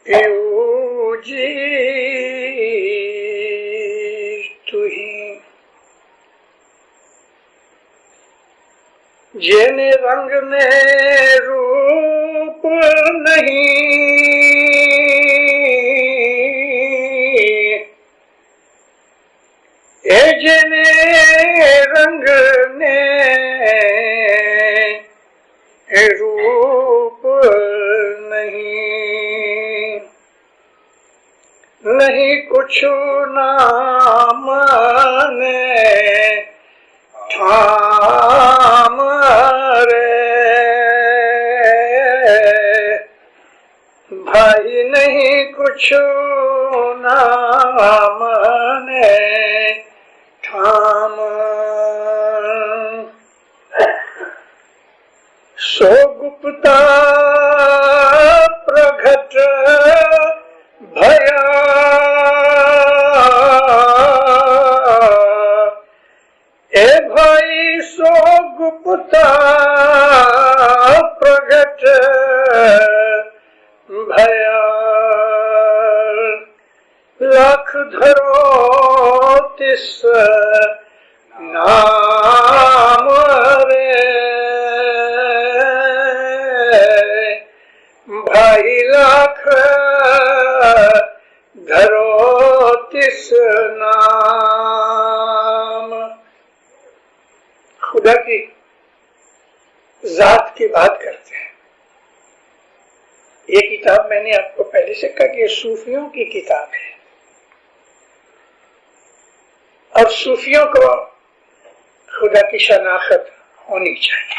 एऊ जी तू ही जेने रंग ने रूप नहीं, ए जेने रंग ने रूप नहीं, नहीं कुछ नाम ने ठाम रे भाई नहीं कुछ नाम ने ठाम सो गुप्ता प्रगट भया ए भाई सो गुप्ता प्रगट भया लाख धरो तिस नाम रे भाई लाख धरो तिस नाम। खुदा की जात की बात करते हैं। ये किताब मैंने आपको पहले से कहा कि सूफियों की किताब है और सूफियों को खुदा की शनाख्त होनी चाहिए।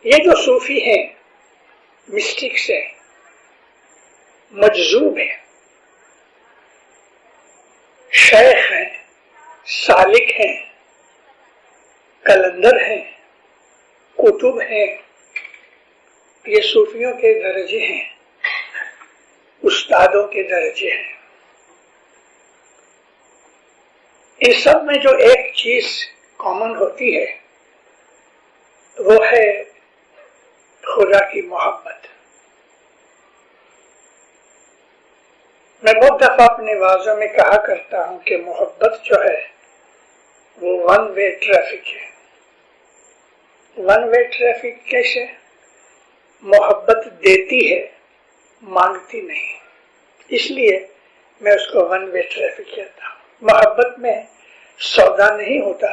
ये जो सूफी हैं, मिस्टिक्स हैं, मजजूब हैं, शेख हैं, सालिक हैं, कलंदर हैं, कुतुब हैं, ये सूफियों के दर्जे हैं, उस्तादों के दर्जे हैं। इन सब में जो एक चीज कॉमन होती है वो है खुदा की मोहब्बत। मैं बहुत दफा अपने वाज़ों में कहा करता हूं कि मोहब्बत जो है वो वन वे ट्रैफिक है। वन वे ट्रैफिक कैसे? मोहब्बत देती है, मांगती नहीं, इसलिए मैं उसको वन वे ट्रैफिक कहता हूं। मोहब्बत में सौदा नहीं होता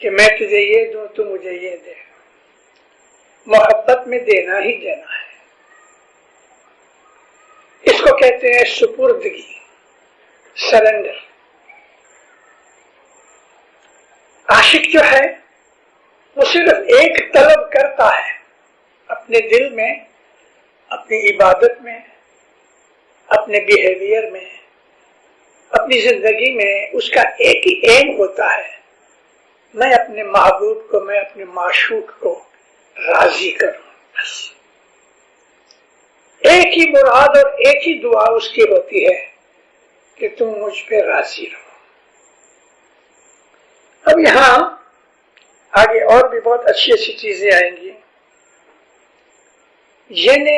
कि मैं तुझे ये दूं तू मुझे ये दे। मोहब्बत में देना ही देना है। इसको कहते हैं सुपुर्दगी, सरेंडर। आशिक जो है वो सिर्फ एक तलब करता है अपने दिल में, अपनी इबादत में, अपने बिहेवियर में, अपनी जिंदगी में। उसका एक ही एम होता है, मैं अपने महबूब को, मैं अपने माशूक को राजी करूं। बस एक ही मुराद और एक ही दुआ उसकी होती है कि तुम मुझ पे राजी रहो। अब यहां आगे और भी बहुत अच्छी अच्छी चीजें आएंगी। ये ने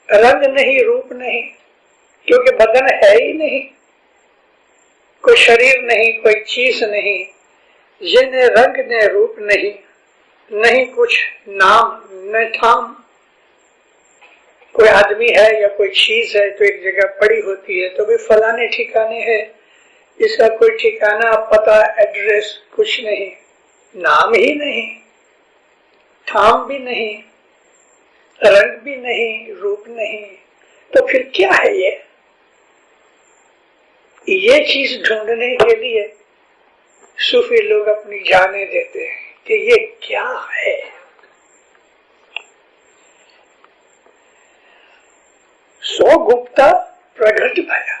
रंग नहीं, रूप नहीं, क्योंकि बदन है ही नहीं, कोई शरीर नहीं, कोई चीज नहीं। ये ने रंग ने रूप नहीं, नहीं कुछ नाम न ठाम। कोई आदमी है या कोई चीज है तो एक जगह पड़ी होती है तो भी फलाने ठिकाने है, इसका कोई ठिकाना, पता, एड्रेस कुछ नहीं, नाम ही नहीं, ठाम भी नहीं, रंग भी नहीं, रूप नहीं। तो फिर क्या है ये चीज ढूंढने के लिए सूफी लोग अपनी जाने देते हैं कि ये क्या है। सो गुप्ता प्रगट भया,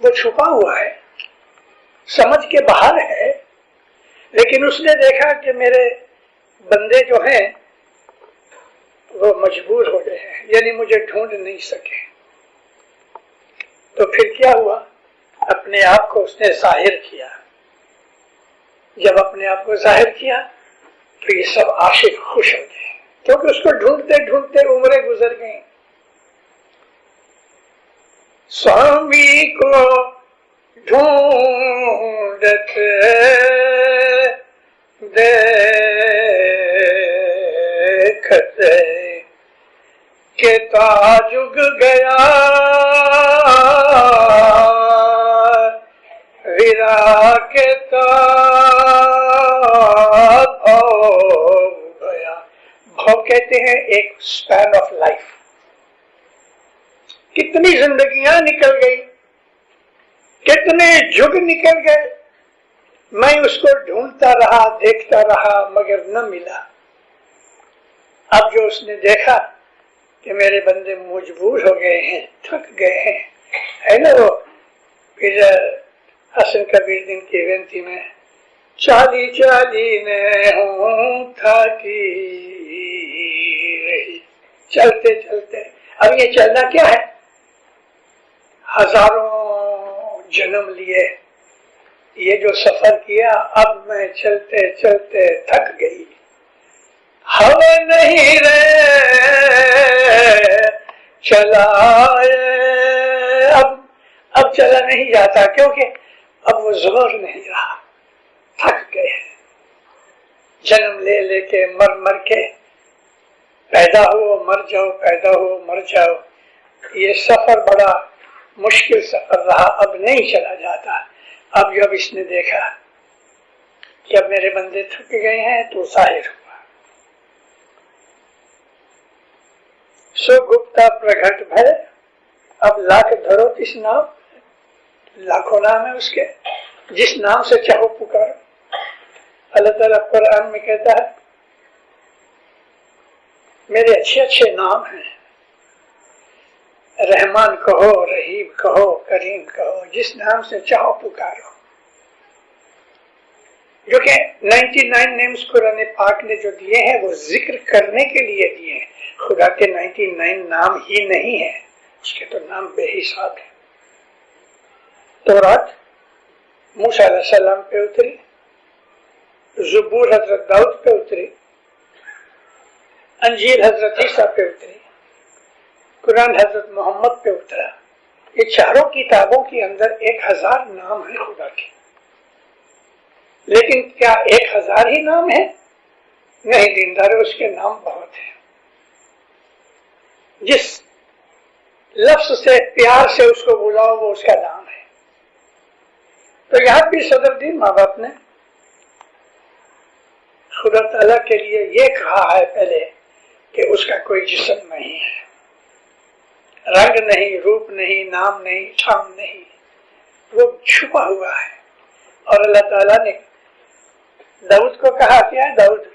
वो छुपा हुआ है, समझ के बाहर है, लेकिन उसने देखा कि मेरे बंदे जो हैं वो मजबूर हो गए हैं, यानी मुझे ढूंढ नहीं सके। तो फिर क्या हुआ? अपने आप को उसने जाहिर किया। जब अपने आप को जाहिर किया तो ये सब आशिक खुश हो गए, क्योंकि उसको ढूंढते ढूंढते उम्रें गुजर गई। स्वामी को ढूंढते देखते के ताजुग गया, विरा के भाव गया। भाव कहते हैं एक स्पैन ऑफ लाइफ। कितनी जिंदगियां निकल गई कि कितने युग निकल गए, मैं उसको ढूंढता रहा, देखता रहा, मगर न मिला। अब जो उसने देखा कि मेरे बंदे मजबूर हो गए हैं, थक गए हैं, है ना, वो फिर हसन कबीर दिन की बेनती में चाली चाली ने हूं थकी रही, चलते चलते। अब ये चलना क्या है, हजारों जन्म लिए ये जो सफर किया, अब मैं चलते चलते थक गई, हम नहीं रहे चलाए। अब चला नहीं जाता, क्योंकि अब वो जोर नहीं रहा, थक गए। जन्म ले लेके मर मर के, पैदा हो मर जाओ, पैदा हो मर जाओ, ये सफर बड़ा मुश्किल सफर रहा, अब नहीं चला जाता। अब जब इसने देखा कि अब मेरे बंदे थक गए हैं, तो जाहिर हुआ, सो गुप्ता प्रगट भय, अब लाख धरो किस नाम, लाखों नाम है उसके, जिस नाम से चाहो पुकारो। अल्लाह ताला कुरान में कहता है, मेरे अच्छे अच्छे नाम हैं, रहमान कहो, रहीम कहो, करीम कहो, जिस नाम से चाहो पुकारो। जो कि 99 नेम्स कुरान पाक ने जो दिए हैं वो जिक्र करने के लिए दिए हैं, खुदा के 99 नाम ही नहीं है, उसके तो नाम बेहिसाब है। तौरात मूसा अलैहिस्सलाम पे उतरी, ज़बूर हजरत दाऊद पे उतरी, अंजील हजरत ईसा पे उतरी, कुरान हजरत मोहम्मद पे उतरा। ये चारों किताबों के अंदर 1000 नाम है खुदा के, लेकिन क्या 1000 ही नाम है? नहीं दीनदार, उसके नाम बहुत हैं। जिस लफ्ज से प्यार से उसको बुलाओ वो उसका नाम है। तो यहाँ भी सदरुद्दीन माँ बाप ने खुदा ताला के लिए ये कहा है पहले कि उसका कोई जिस्म नहीं है, रंग नहीं, रूप नहीं, नाम नहीं, ठाम नहीं, वो छुपा हुआ है। और अल्लाह ताला ने दाऊद को कहा, क्या दाऊद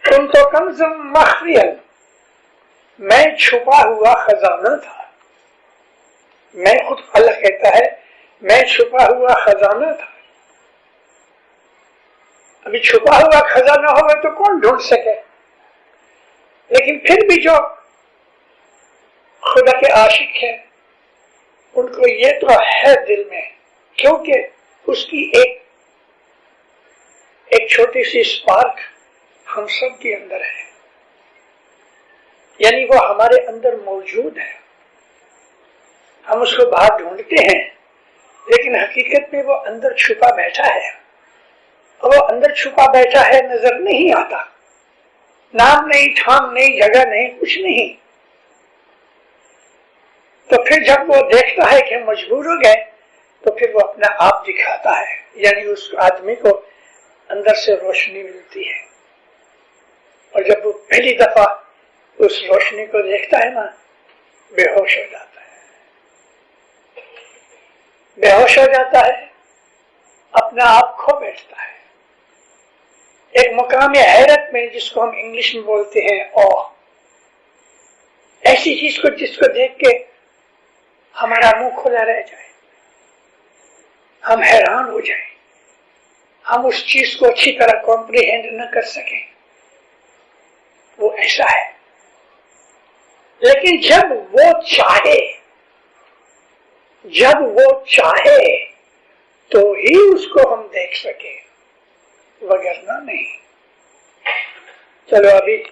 तुम तो कंज़ुम मख्फियन, मैं छुपा हुआ खजाना था। मैं खुद, अल्लाह कहता है, मैं छुपा हुआ खजाना था। अभी छुपा हुआ खजाना होगा तो कौन ढूंढ सके? लेकिन फिर भी जो खुदा के आशिक हैं उनको ये तो है दिल में, क्योंकि उसकी एक छोटी सी स्पार्क हम सब के अंदर है, यानी वो हमारे अंदर मौजूद है। हम उसको बाहर ढूंढते हैं, लेकिन हकीकत में वो अंदर छुपा बैठा है, और वो अंदर छुपा बैठा है, नजर नहीं आता, नाम नहीं, ठाम नहीं, जगह नहीं, कुछ नहीं। तो फिर जब वो देखता है कि मजबूर हो गए, तो फिर वो अपना आप दिखाता है, यानी उस आदमी को अंदर से रोशनी मिलती है। और जब वो पहली दफा उस रोशनी को देखता है ना, बेहोश हो जाता है, बेहोश हो जाता है, अपना आप खो बैठता है। एक मुकाम हैरत में, जिसको हम इंग्लिश में बोलते हैं ऑ, ऐसी चीज को जिसको देख के हमारा मुंह खुला रह जाए, हम हैरान हो जाए, हम उस चीज को अच्छी तरह कॉम्प्रिहेंड न कर सकें, वो ऐसा है। लेकिन जब वो चाहे तो ही उसको हम देख सके, वगरना नहीं। चलो अभी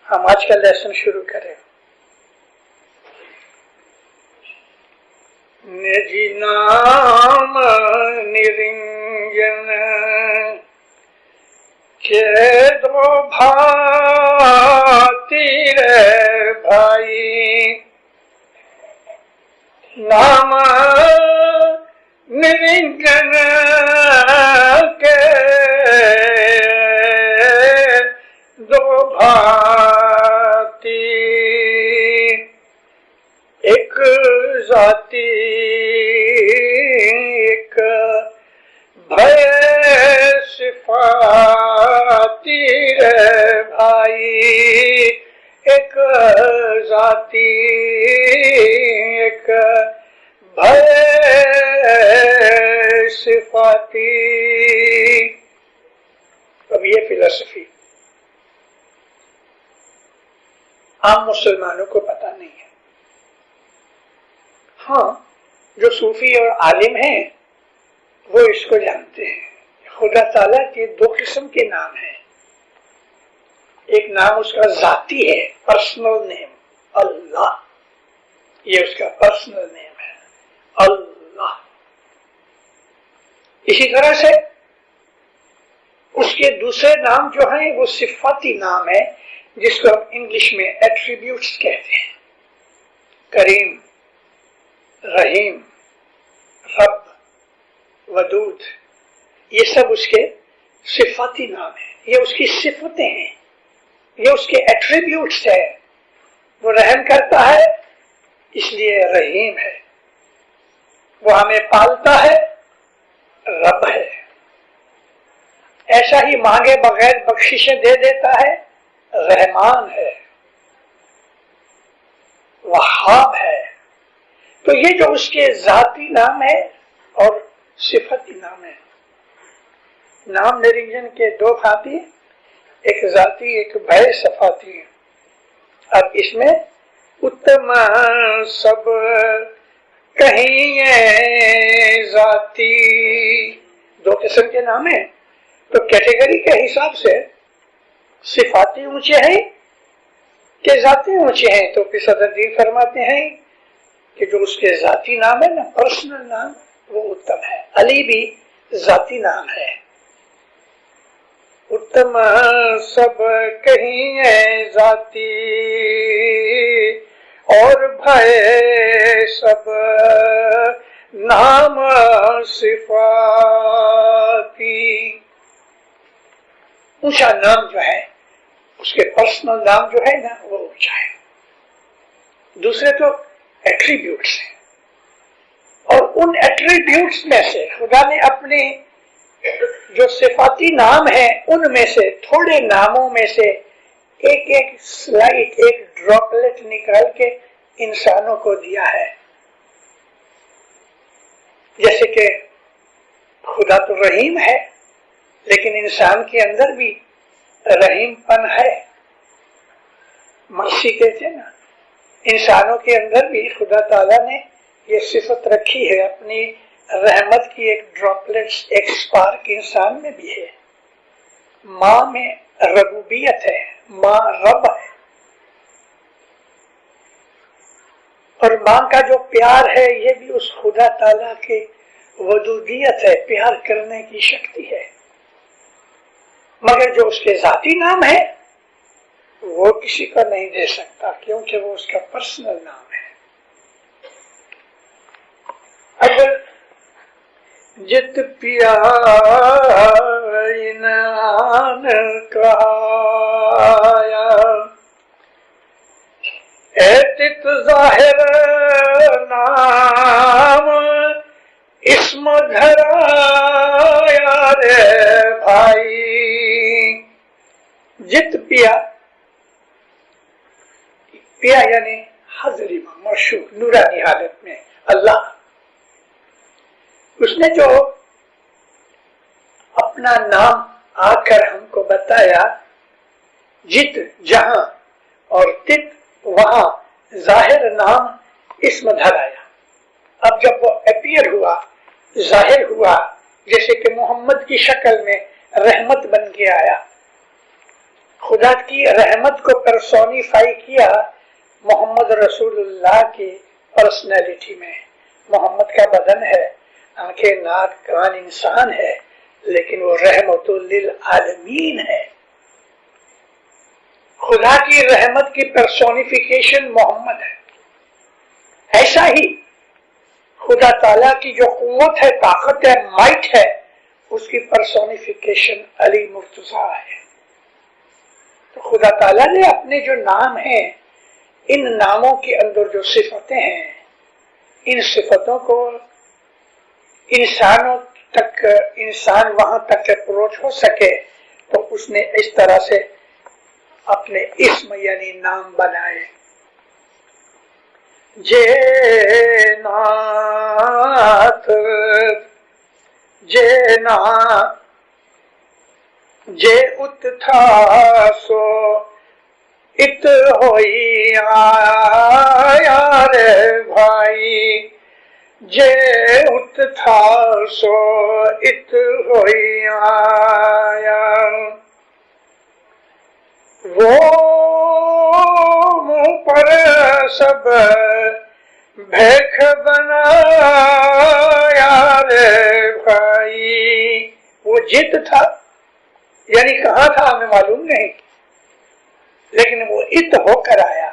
हम आज का लेसन शुरू करें। निजी नाम निरंजन के दो भाती रे भाई, नाम निरंजन के दो भाती, एक जाति सिफाती। अब ये फिलॉसफी आम मुसलमानों को पता नहीं है। हाँ, जो सूफी और आलिम हैं वो इसको जानते हैं। खुदा ताला के दो किस्म के नाम हैं। एक नाम उसका जाती है, पर्सनल नेम, अल्लाह, ये उसका पर्सनल नेम है, अल्लाह। इसी तरह से उसके दूसरे नाम जो है वो सिफाती नाम है, जिसको हम इंग्लिश में एट्रीब्यूट्स कहते हैं। करीम, रहीम, रब, वदूद, ये सब उसके सिफाती नाम है। ये उसकी सिफतें हैं, ये उसके एट्रीब्यूट्स है। वो रहम करता है इसलिए रहीम है, वो हमें पालता है, रब है। ऐसा ही मांगे बगैर बख्शिशें दे देता है, रहमान है, वहाब है। तो ये जो उसके जाती नाम है और सिफती नाम है। नाम निरंजन के दो भांति, एक जाती एक भय सफाती। अब इसमें उत्तम सब कहीं जाती, दो किस्म के नाम है। तो कैटेगरी के हिसाब से सिफाती ऊंचे हैं कि जाती ऊंचे हैं। तो फिर सदरुद्दीन फरमाते हैं कि जो उसके जाती नाम है ना, पर्सनल नाम, वो उत्तम है। अली भी जाती नाम है। उत्तम सब कहीं जाती और भय सब नाम सिफाती। ऊंचा नाम जो है, उसके पर्सनल नाम जो है ना, वो ऊंचा है। दूसरे तो एट्रीब्यूट्स हैं, और उन एट्रीब्यूट्स में से खुदा ने अपने जो सिफाती नाम है उनमें से थोड़े नामों में से एक एक स्लाइट, एक ड्रॉपलेट निकाल के इंसानों को दिया है। जैसे कि खुदा तो रहीम है, लेकिन इंसान के अंदर भी रहीमपन है। मर्सी कहते हैं ना, इंसानों के अंदर भी खुदा ताला ने ये सिफत रखी है, अपनी रहमत की एक ड्रॉपलेट्स, एक स्पार्क इंसान में भी है। माँ में रबूबियत है, माँ रब है, और माँ का जो प्यार है ये भी उस खुदा ताला के वजूदियत है, प्यार करने की शक्ति है। मगर जो उसके जाती नाम है वो किसी को नहीं दे सकता, क्योंकि वो उसका पर्सनल नाम है। अब जित पिया इनान कहाया, तित जाहिर नाम इसम धराया रे भाई। जित पिया, पिया यानी हाजरी में, मशहूर नूरानी हालत में अल्लाह, उसने जो अपना नाम आकर हमको बताया, जित जहां और तित वहां, जाहिर नाम इसम धराया। अब जब वो अपीयर हुआ, जाहिर हुआ, जैसे कि मोहम्मद की शक्ल में रहमत बन के आया, खुदा की रहमत को पर्सोनिफाई किया मोहम्मद रसूलुल्लाह की पर्सनैलिटी में। मोहम्मद का बदन है, आंखें, नाक, कान इंसान है, लेकिन वो रहमतुल लिल आलमीन है। खुदा की रहमत की पर्सोनिफिकेशन मोहम्मद है। ऐसा ही खुदा ताला की जो कुव्वत है, ताकत है, माइट है, उसकी पर्सोनिफिकेशन अली मुर्तजा है। तो खुदा ताला ने अपने जो नाम हैं, इन नामों के अंदर जो सिफतें हैं, इन सिफतों को इंसानों तक, इंसान वहां तक अप्रोच हो सके, तो उसने इस तरह से अपने इस्म यानी नाम बनाए। जे नाथ जे ना जे उत था सो इत होई आया रे भाई, जे उत था सो इत होई आया। वो मुंह पर सब भेख बनाया रे भाई। वो जित था यानी कहाँ था हमें मालूम नहीं, लेकिन वो इत होकर आया।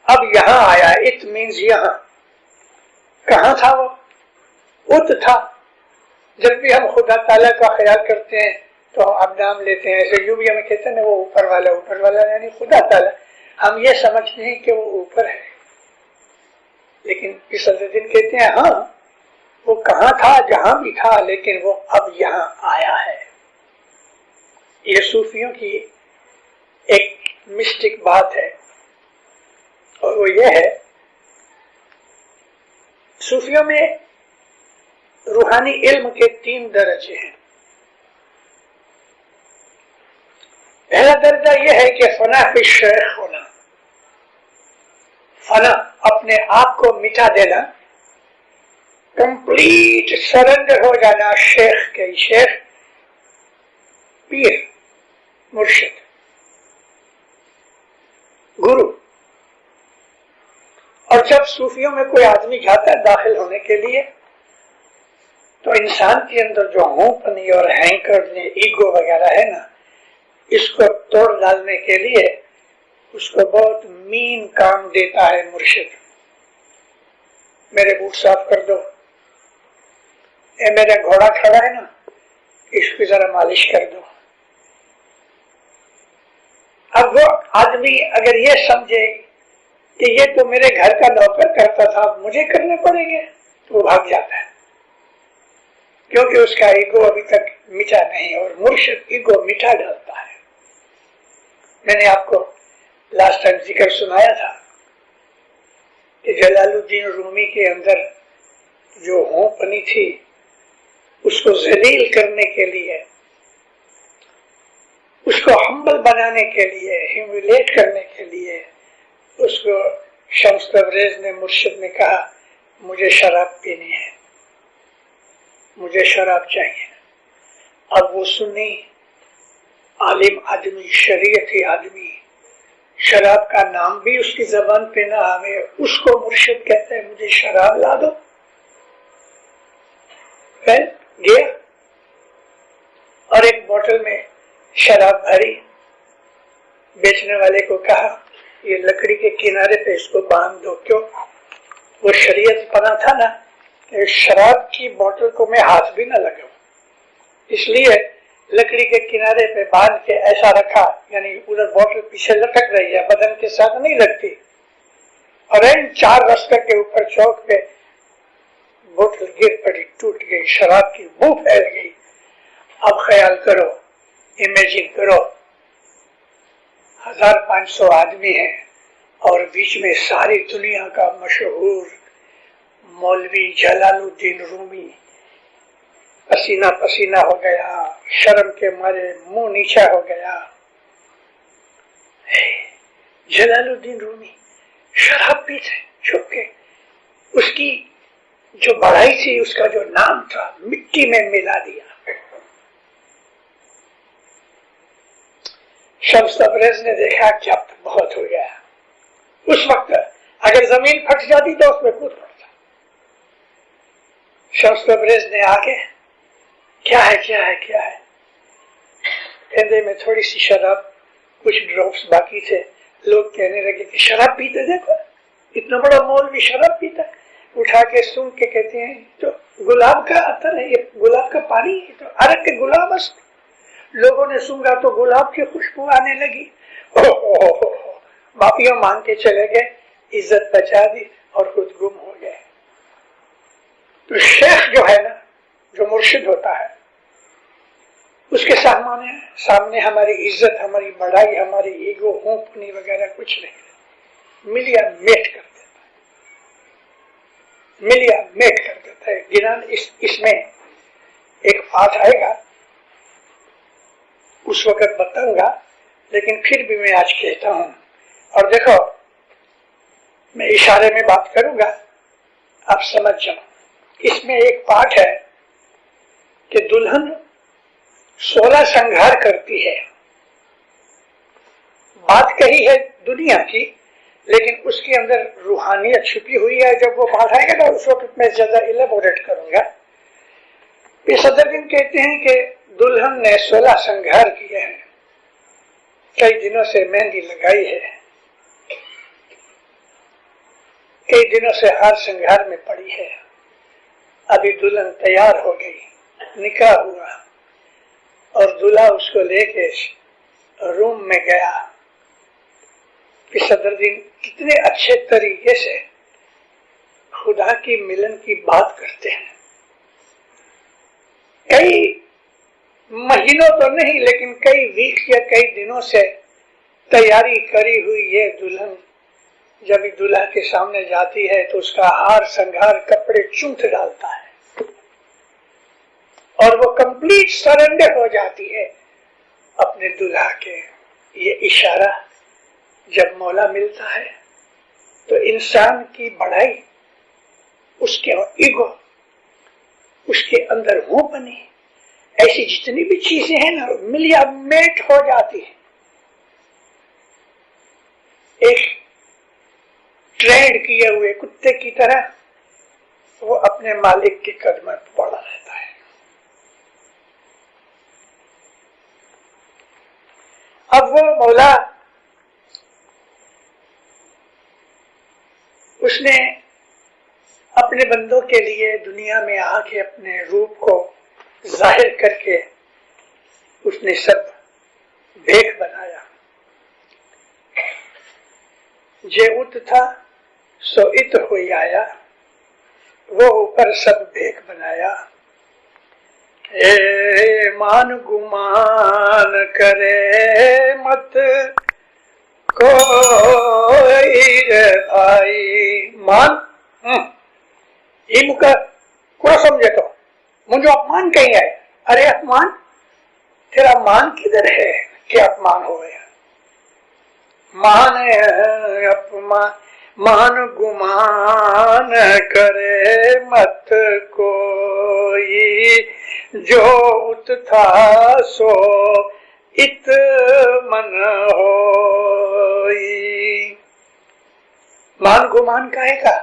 अब यहां आया, इत मीन्स यहां। कहाँ था वो? उत था। जब भी हम खुदा ताला का ख्याल करते हैं तो हम नाम लेते हैं, ऐसे यूं भी हमें कहते हैं ना वो ऊपर वाला यानी खुदा ताला। हम ये समझते हैं कि वो ऊपर है, लेकिन इस दिन कहते हैं हाँ वो कहाँ था, जहां भी था, लेकिन वो अब यहां आया है। ये सूफियों की एक मिस्टिक बात है, और वो ये है, सूफियों में रूहानी इल्म के 3 दर्जे हैं। पहला दर्जा यह है कि फना फिर शेख होना, फना अपने आप को मिटा देना, कंप्लीट सरेंडर हो जाना शेख के। शेख पीर, मुर्शिद, गुरु। और जब सूफियों में कोई आदमी जाता है दाखिल होने के लिए, तो इंसान के अंदर जो होपनी और हैंकर ईगो वगैरह है ना, इसको तोड़ डालने के लिए उसको बहुत मीन काम देता है मुर्शिद। मेरे बूट साफ कर दो, ये मेरा घोड़ा खड़ा है ना, इसकी जरा मालिश कर दो। अब वो आदमी अगर ये समझे कि ये तो मेरे घर का नौकर करता था, मुझे करने पड़ेंगे, तो वो भाग जाता है, क्योंकि उसका ईगो अभी तक मिटा नहीं, और मुर्शिद ईगो मिटा डालता है। मैंने आपको लास्ट टाइम जिक्र सुनाया था कि जलालुद्दीन रूमी के अंदर जो होपनी थी, उसको जलील करने के लिए, उसको हम्बल बनाने के लिए, ह्यूमिलेट करने के लिए, उसको शम्स तबरेज ने, मुर्शिद ने कहा मुझे शराब पीनी है, मुझे शराब चाहिए। अब वो सुन्नी आलिम आदमी, शरीयती आदमी, शराब का नाम भी उसकी जबान पे ना आवे, उसको मुर्शिद कहते हैं मुझे शराब ला दो। गया और एक बोतल में शराब भरी, बेचने वाले को कहा ये लकड़ी के किनारे पे इसको बांध दो। क्यों? वो शरीयत पना था ना कि शराब की बोतल को मैं हाथ भी ना लगाऊं, इसलिए लकड़ी के किनारे पे बांध के ऐसा रखा, यानी उधर बोतल पीछे लटक रही है, बदन के साथ नहीं लगती। और इन 4 रस्ते के ऊपर चौक पे बोतल गिर पड़ी, टूट गई, शराब की बू फैल गई। अब ख्याल करो, इमेजिन करो, 1500 आदमी है और बीच में सारी दुनिया का मशहूर मौलवी जलालुद्दीन रूमी पसीना पसीना हो गया, शर्म के मारे मुंह नीचा हो गया। जलालुद्दीन रूमी शराब पीते छुप के, उसकी जो बढ़ाई थी, उसका जो नाम था, मिट्टी में मिला दिया। शम्स तबरेज ने देखा कि अब बहुत हो गया। उस वक्त अगर जमीन फट जाती तो उसमें कूद पड़ता। शम्स तबरेज ने आके क्या है क्या है क्या है, कहते में थोड़ी सी शराब, कुछ ड्रॉप्स बाकी थे। लोग कहने लगे कि शराब पीते, देखो इतना बड़ा मौलवी शराब पीता। उठा के सूंघ के कहते हैं तो गुलाब का अतर है, ये गुलाब का पानी है, तो अरग के गुलाब। लोगों ने सूंघा तो गुलाब की खुशबू आने लगी। माफिया मांग के चले गए, इज्जत बचा दी और खुद गुम हो गए। तो शेख जो है ना, जो मुर्शिद होता है, उसके सामने हमारी इज्जत, हमारी बढ़ाई, हमारी ईगो, होपनी वगैरह कुछ नहीं, मिलिया मेट कर देता है, मिलिया मेट कर देता है। गिनान इसमें एक पाठ आएगा, उस वक्त बताऊंगा, लेकिन फिर भी मैं आज कहता हूं। और देखो, मैं इशारे में बात करूंगा, आप समझ जाओ। इसमें एक पाठ है कि दुल्हन 16 श्रृंगार करती है। बात कही है दुनिया की, लेकिन उसके अंदर रूहानियत छुपी हुई है। जब वो पाठ आएगा ना, उस वक्त मैं ज्यादा इलेबोरेट करूंगा। सदरुद्दीन कहते हैं कि दुल्हन ने 16 श्रृंगार किए हैं, कई दिनों से मेहंदी लगाई है, कई दिनों से हार श्रृंगार में पड़ी है। अभी दुल्हन तैयार हो गई, निकाह हुआ और दूल्हा उसको लेके रूम में गया। सदरुद्दीन कितने अच्छे तरीके से खुदा की मिलन की बात करते हैं। कई महीनों तो नहीं, लेकिन कई वीक या कई दिनों से तैयारी करी हुई ये दुल्हन जब दूल्हा के सामने जाती है तो उसका हार श्रृंगार कपड़े चूंथ डालता है और वो कंप्लीट सरेंडर हो जाती है अपने दूल्हा के। ये इशारा जब मौला मिलता है तो इंसान की बढ़ाई, उसके ईगो, उसके अंदर होपनी, ऐसी जितनी भी चीजें हैं ना, मिलिया मेट हो जाती है। एक ट्रेंड किए हुए कुत्ते की तरह वो अपने मालिक के कदम में पड़ा रहता है। अब वो मौला उसने अपने बंदों के लिए दुनिया में आके अपने रूप को जाहिर करके उसने सब भेख बनाया। जे उत था सो इत हुई आया, वो ऊपर सब भेख बनाया। ए मान गुमान करे मत कोई रे भाई। मान ये मुका को समझे तो मुझे अपमान कहीं है। अरे अपमान, तेरा मान किधर है कि अपमान हो गया? मान अपमान, मान गुमान करे मत कोई, जो उत था सो इत मन होई। मान गुमान काहे का?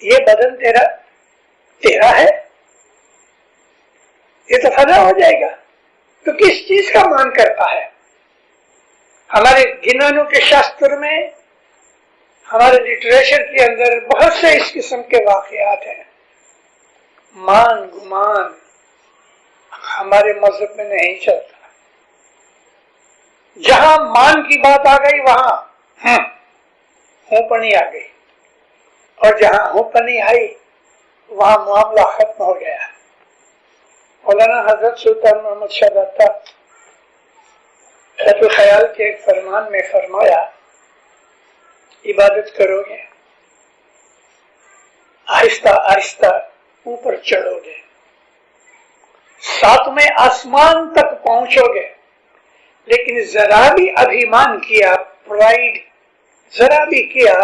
ये बदन तेरा है, ये तो फना हो जाएगा। तो किस चीज का मान करता है? हमारे गिनानों के शास्त्र में, हमारे लिटरेचर के अंदर बहुत से इस किस्म के वाकयात हैं। मान गुमान हमारे मजहब में नहीं चलता। जहां मान की बात आ गई वहां होपनी आ गई, और जहां होपनी आई वहां मामला खत्म हो गया। मौलाना हजरत सुल्तान मोहम्मद शाह दत्ता खतुल ख्याल के एक फरमान में फरमाया, इबादत करोगे, आहिस्ता आहिस्ता ऊपर चढ़ोगे, 7वें आसमान तक पहुंचोगे, लेकिन जरा भी अभिमान किया, प्राइड जरा भी किया,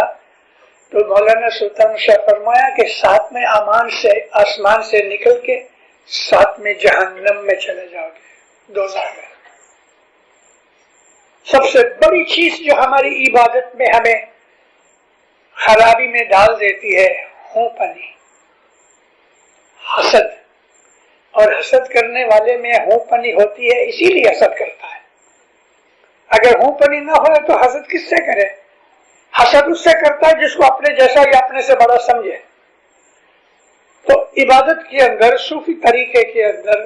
तो मौलाना सुल्तान शाह फरमाया कि 7वें आसमान से निकल के 7वें जहन्नम में चले जाओगे, दोज़ख में। सबसे बड़ी चीज जो हमारी इबादत में हमें खराबी में डाल देती है, होपनी, हसद। और हसद करने वाले में होपनी होती है, इसीलिए हसद करता है। अगर होपनी ना हो तो हसद किससे करे? हसद उससे करता है जिसको अपने जैसा या अपने से बड़ा समझे। तो इबादत के अंदर, सूफी तरीके के अंदर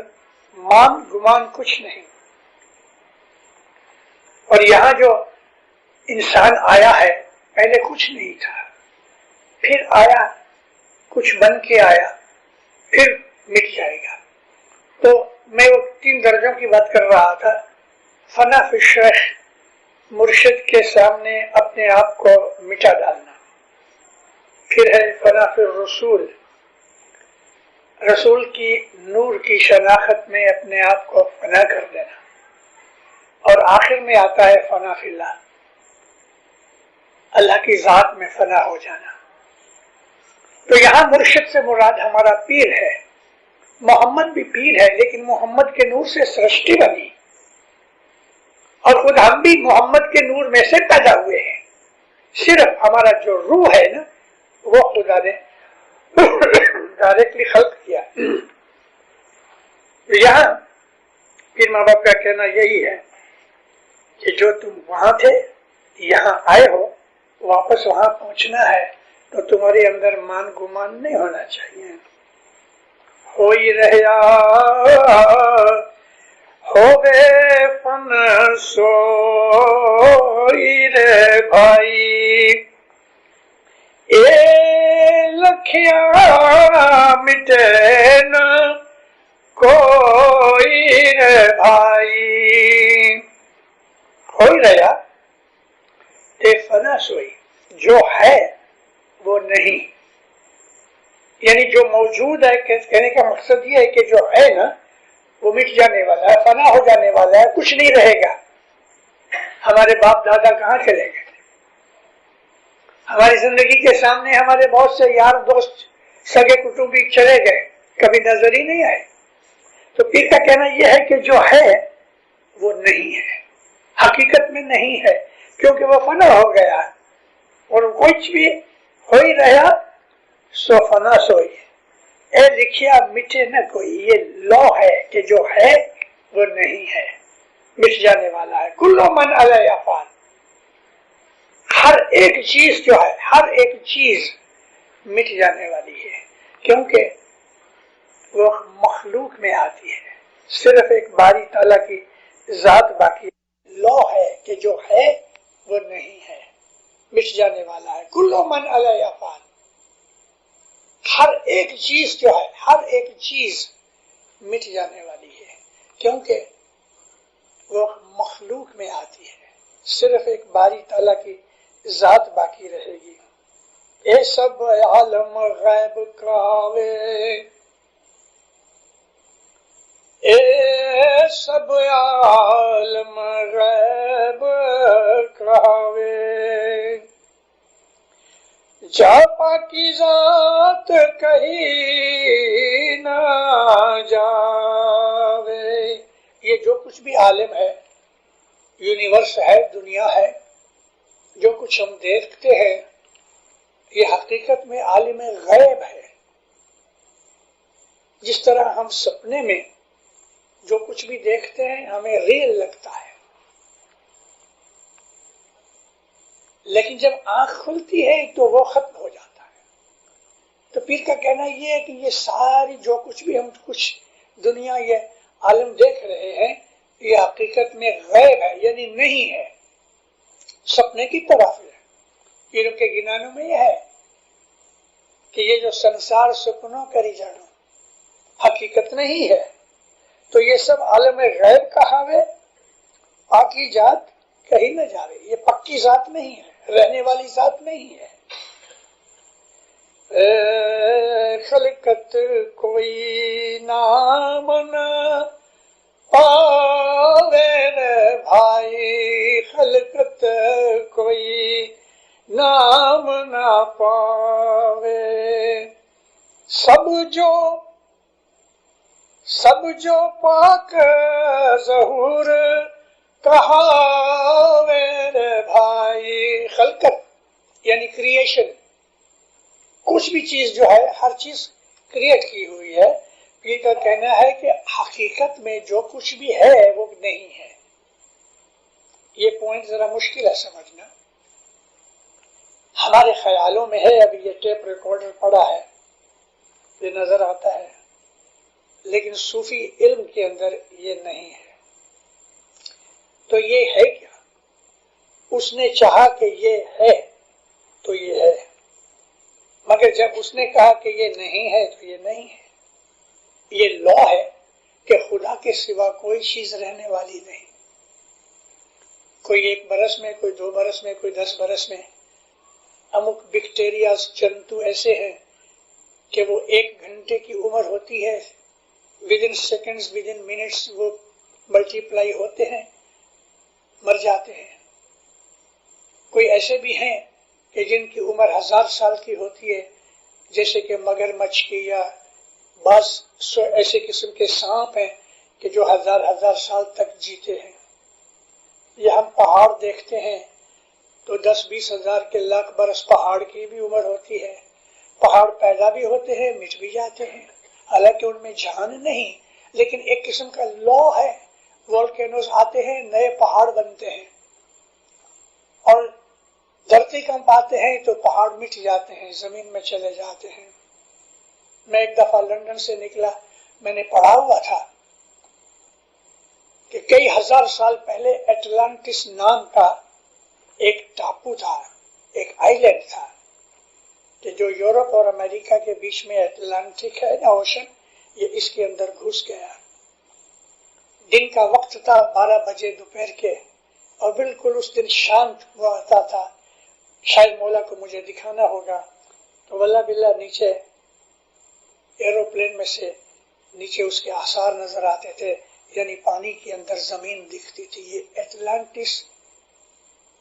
मान गुमान कुछ नहीं। और यहां जो इंसान आया है, पहले कुछ नहीं था, फिर आया, कुछ बन के आया, फिर मिट जाएगा। तो मैं वो 3 दर्जों की बात कर रहा था। फना फिर शेख, मुर्शिद के सामने अपने आप को मिटा डालना। फिर है फना फिर रसूल, रसूल की नूर की शनाख्त में अपने आप को फना कर देना, और आखिर में आता है फना फिल्लाह, अल्लाह की जात में फना हो जाना। तो यहां मुर्शिद से मुराद हमारा पीर है। मोहम्मद भी पीर है, लेकिन मोहम्मद के नूर से सृष्टि बनी, और खुद हम भी मोहम्मद के नूर में से पैदा हुए हैं। सिर्फ हमारा जो रूह है ना, वो खुदा ने डायरेक्टली खल्क किया। यहाँ पीर माँ बाप का कहना यही है कि जो तुम वहां थे, यहाँ आए हो, वापस वहां पहुंचना है, तो तुम्हारे अंदर मान गुमान नहीं होना चाहिए। हो ही रहा होवे फन सोई रे भाई, ए लखिया मिटे न कोई रे भाई। हो ही रहा ते फना सोई, जो है वो नहीं, यानी जो मौजूद है। कहने का मकसद ये है कि जो है ना, वो मिट जाने वाला है, फना हो जाने वाला है, कुछ नहीं रहेगा। हमारे बाप दादा कहाँ चले गए? हमारी जिंदगी के सामने हमारे बहुत से यार दोस्त, सगे कुटुंबी चले गए, कभी नजर ही नहीं आए। तो पीर का कहना यह है कि जो है वो नहीं है, हकीकत में नहीं है, क्योंकि वो फना हो गया, और कुछ भी हो ही रहा सो फना सोई, ए लिखिया मिटे न कोई। ये लॉ है कि जो है वो नहीं है, मिट जाने वाला है। कुल्लो मन अलैहा फान, हर एक चीज जो है, हर एक चीज मिट जाने वाली है, क्योंकि वो मखलूक में आती है। सिर्फ एक बारी ताला की जात बाकी। लॉ है कि जो है वो नहीं है, मिट जाने वाला है। कुल्लो मन अलैहा फान, हर एक चीज जो है, हर एक चीज मिट जाने वाली है, क्योंकि वो मखलूक में आती है। सिर्फ एक बारी ताला की जात बाकी रहेगी। ए सब आलम गैब कावे, ए सब आलम गैब कावे, जापा की जात कहीं ना जावे। ये जो कुछ भी आलिम है, यूनिवर्स है, दुनिया है, जो कुछ हम देखते हैं, ये हकीकत में आलिम गैब है। जिस तरह हम सपने में जो कुछ भी देखते हैं हमें रियल लगता है, लेकिन जब आंख खुलती है तो वो खत्म हो जाता है। तो पीर का कहना ये है कि ये सारी जो कुछ भी हम कुछ दुनिया ये आलम देख रहे हैं, ये हकीकत में गैब है, यानी नहीं है, सपने की तरह है। पीरों के गिनानों में यह है कि ये जो संसार सपनों करी जानो, हकीकत नहीं है। तो ये सब आलम गैब कहावे, बाकी जात कहीं न जावे। ये पक्की जात नहीं है, रहने वाली जात नहीं है। खलकत कोई नाम न पावे रे भाई, खलकत कोई नाम न पावे। सब जो पाक ज़हूर कहावे रे भाई। खलकत यानी क्रिएशन, कुछ भी चीज जो है, हर चीज क्रिएट की हुई है। पीर का कहना है कि हकीकत में जो कुछ भी है वो नहीं है। ये पॉइंट जरा मुश्किल है समझना, हमारे ख्यालों में है। अभी ये टेप रिकॉर्डर पड़ा है, ये नजर आता है, लेकिन सूफी इल्म के अंदर ये नहीं है। तो ये है क्या? उसने चाहा कि ये है तो ये है, मगर जब उसने कहा कि ये नहीं है तो ये नहीं है। ये लॉ है कि खुदा के सिवा कोई चीज रहने वाली नहीं। कोई 1 बरस में, कोई 2 बरस में, कोई 10 बरस में। अमुक बैक्टीरिया जंतु ऐसे हैं कि वो 1 घंटे की उम्र होती है, with in seconds, with in minutes वो मल्टीप्लाई होते हैं, मर जाते हैं। कोई ऐसे भी हैं कि जिनकी उम्र 1000 साल की होती है, जैसे कि मगरमच्छ की, या बास ऐसे किस्म के सांप हैं कि जो 1000 साल तक जीते हैं। या हम पहाड़ देखते हैं तो 10-20 हजार के लाख बरस पहाड़ की भी उम्र होती है। पहाड़ पैदा भी होते हैं, मिट भी जाते हैं, हालांकि उनमें जान नहीं, लेकिन एक किस्म का लॉ है। वोल्केनोस आते हैं, नए पहाड़ बनते हैं, और धरती कंप आते हैं तो पहाड़ मिट जाते हैं, जमीन में चले जाते हैं। मैं एक दफा लंदन से निकला, मैंने पढ़ा हुआ था कि कई हजार साल पहले एटलांटिस नाम का एक टापू था, एक आइलैंड था, कि जो यूरोप और अमेरिका के बीच में अटलांटिक है ना ओशन, ये इसके अंदर घुस गया। दिन का वक्त था, 12 बजे दोपहर के, और बिल्कुल उस दिन शांत हुआ था। शायद मौला को मुझे दिखाना होगा, तो वल्ला बिल्ला नीचे एरोप्लेन में से नीचे उसके आसार नजर आते थे, यानी पानी के अंदर जमीन दिखती थी। ये एटलांटिस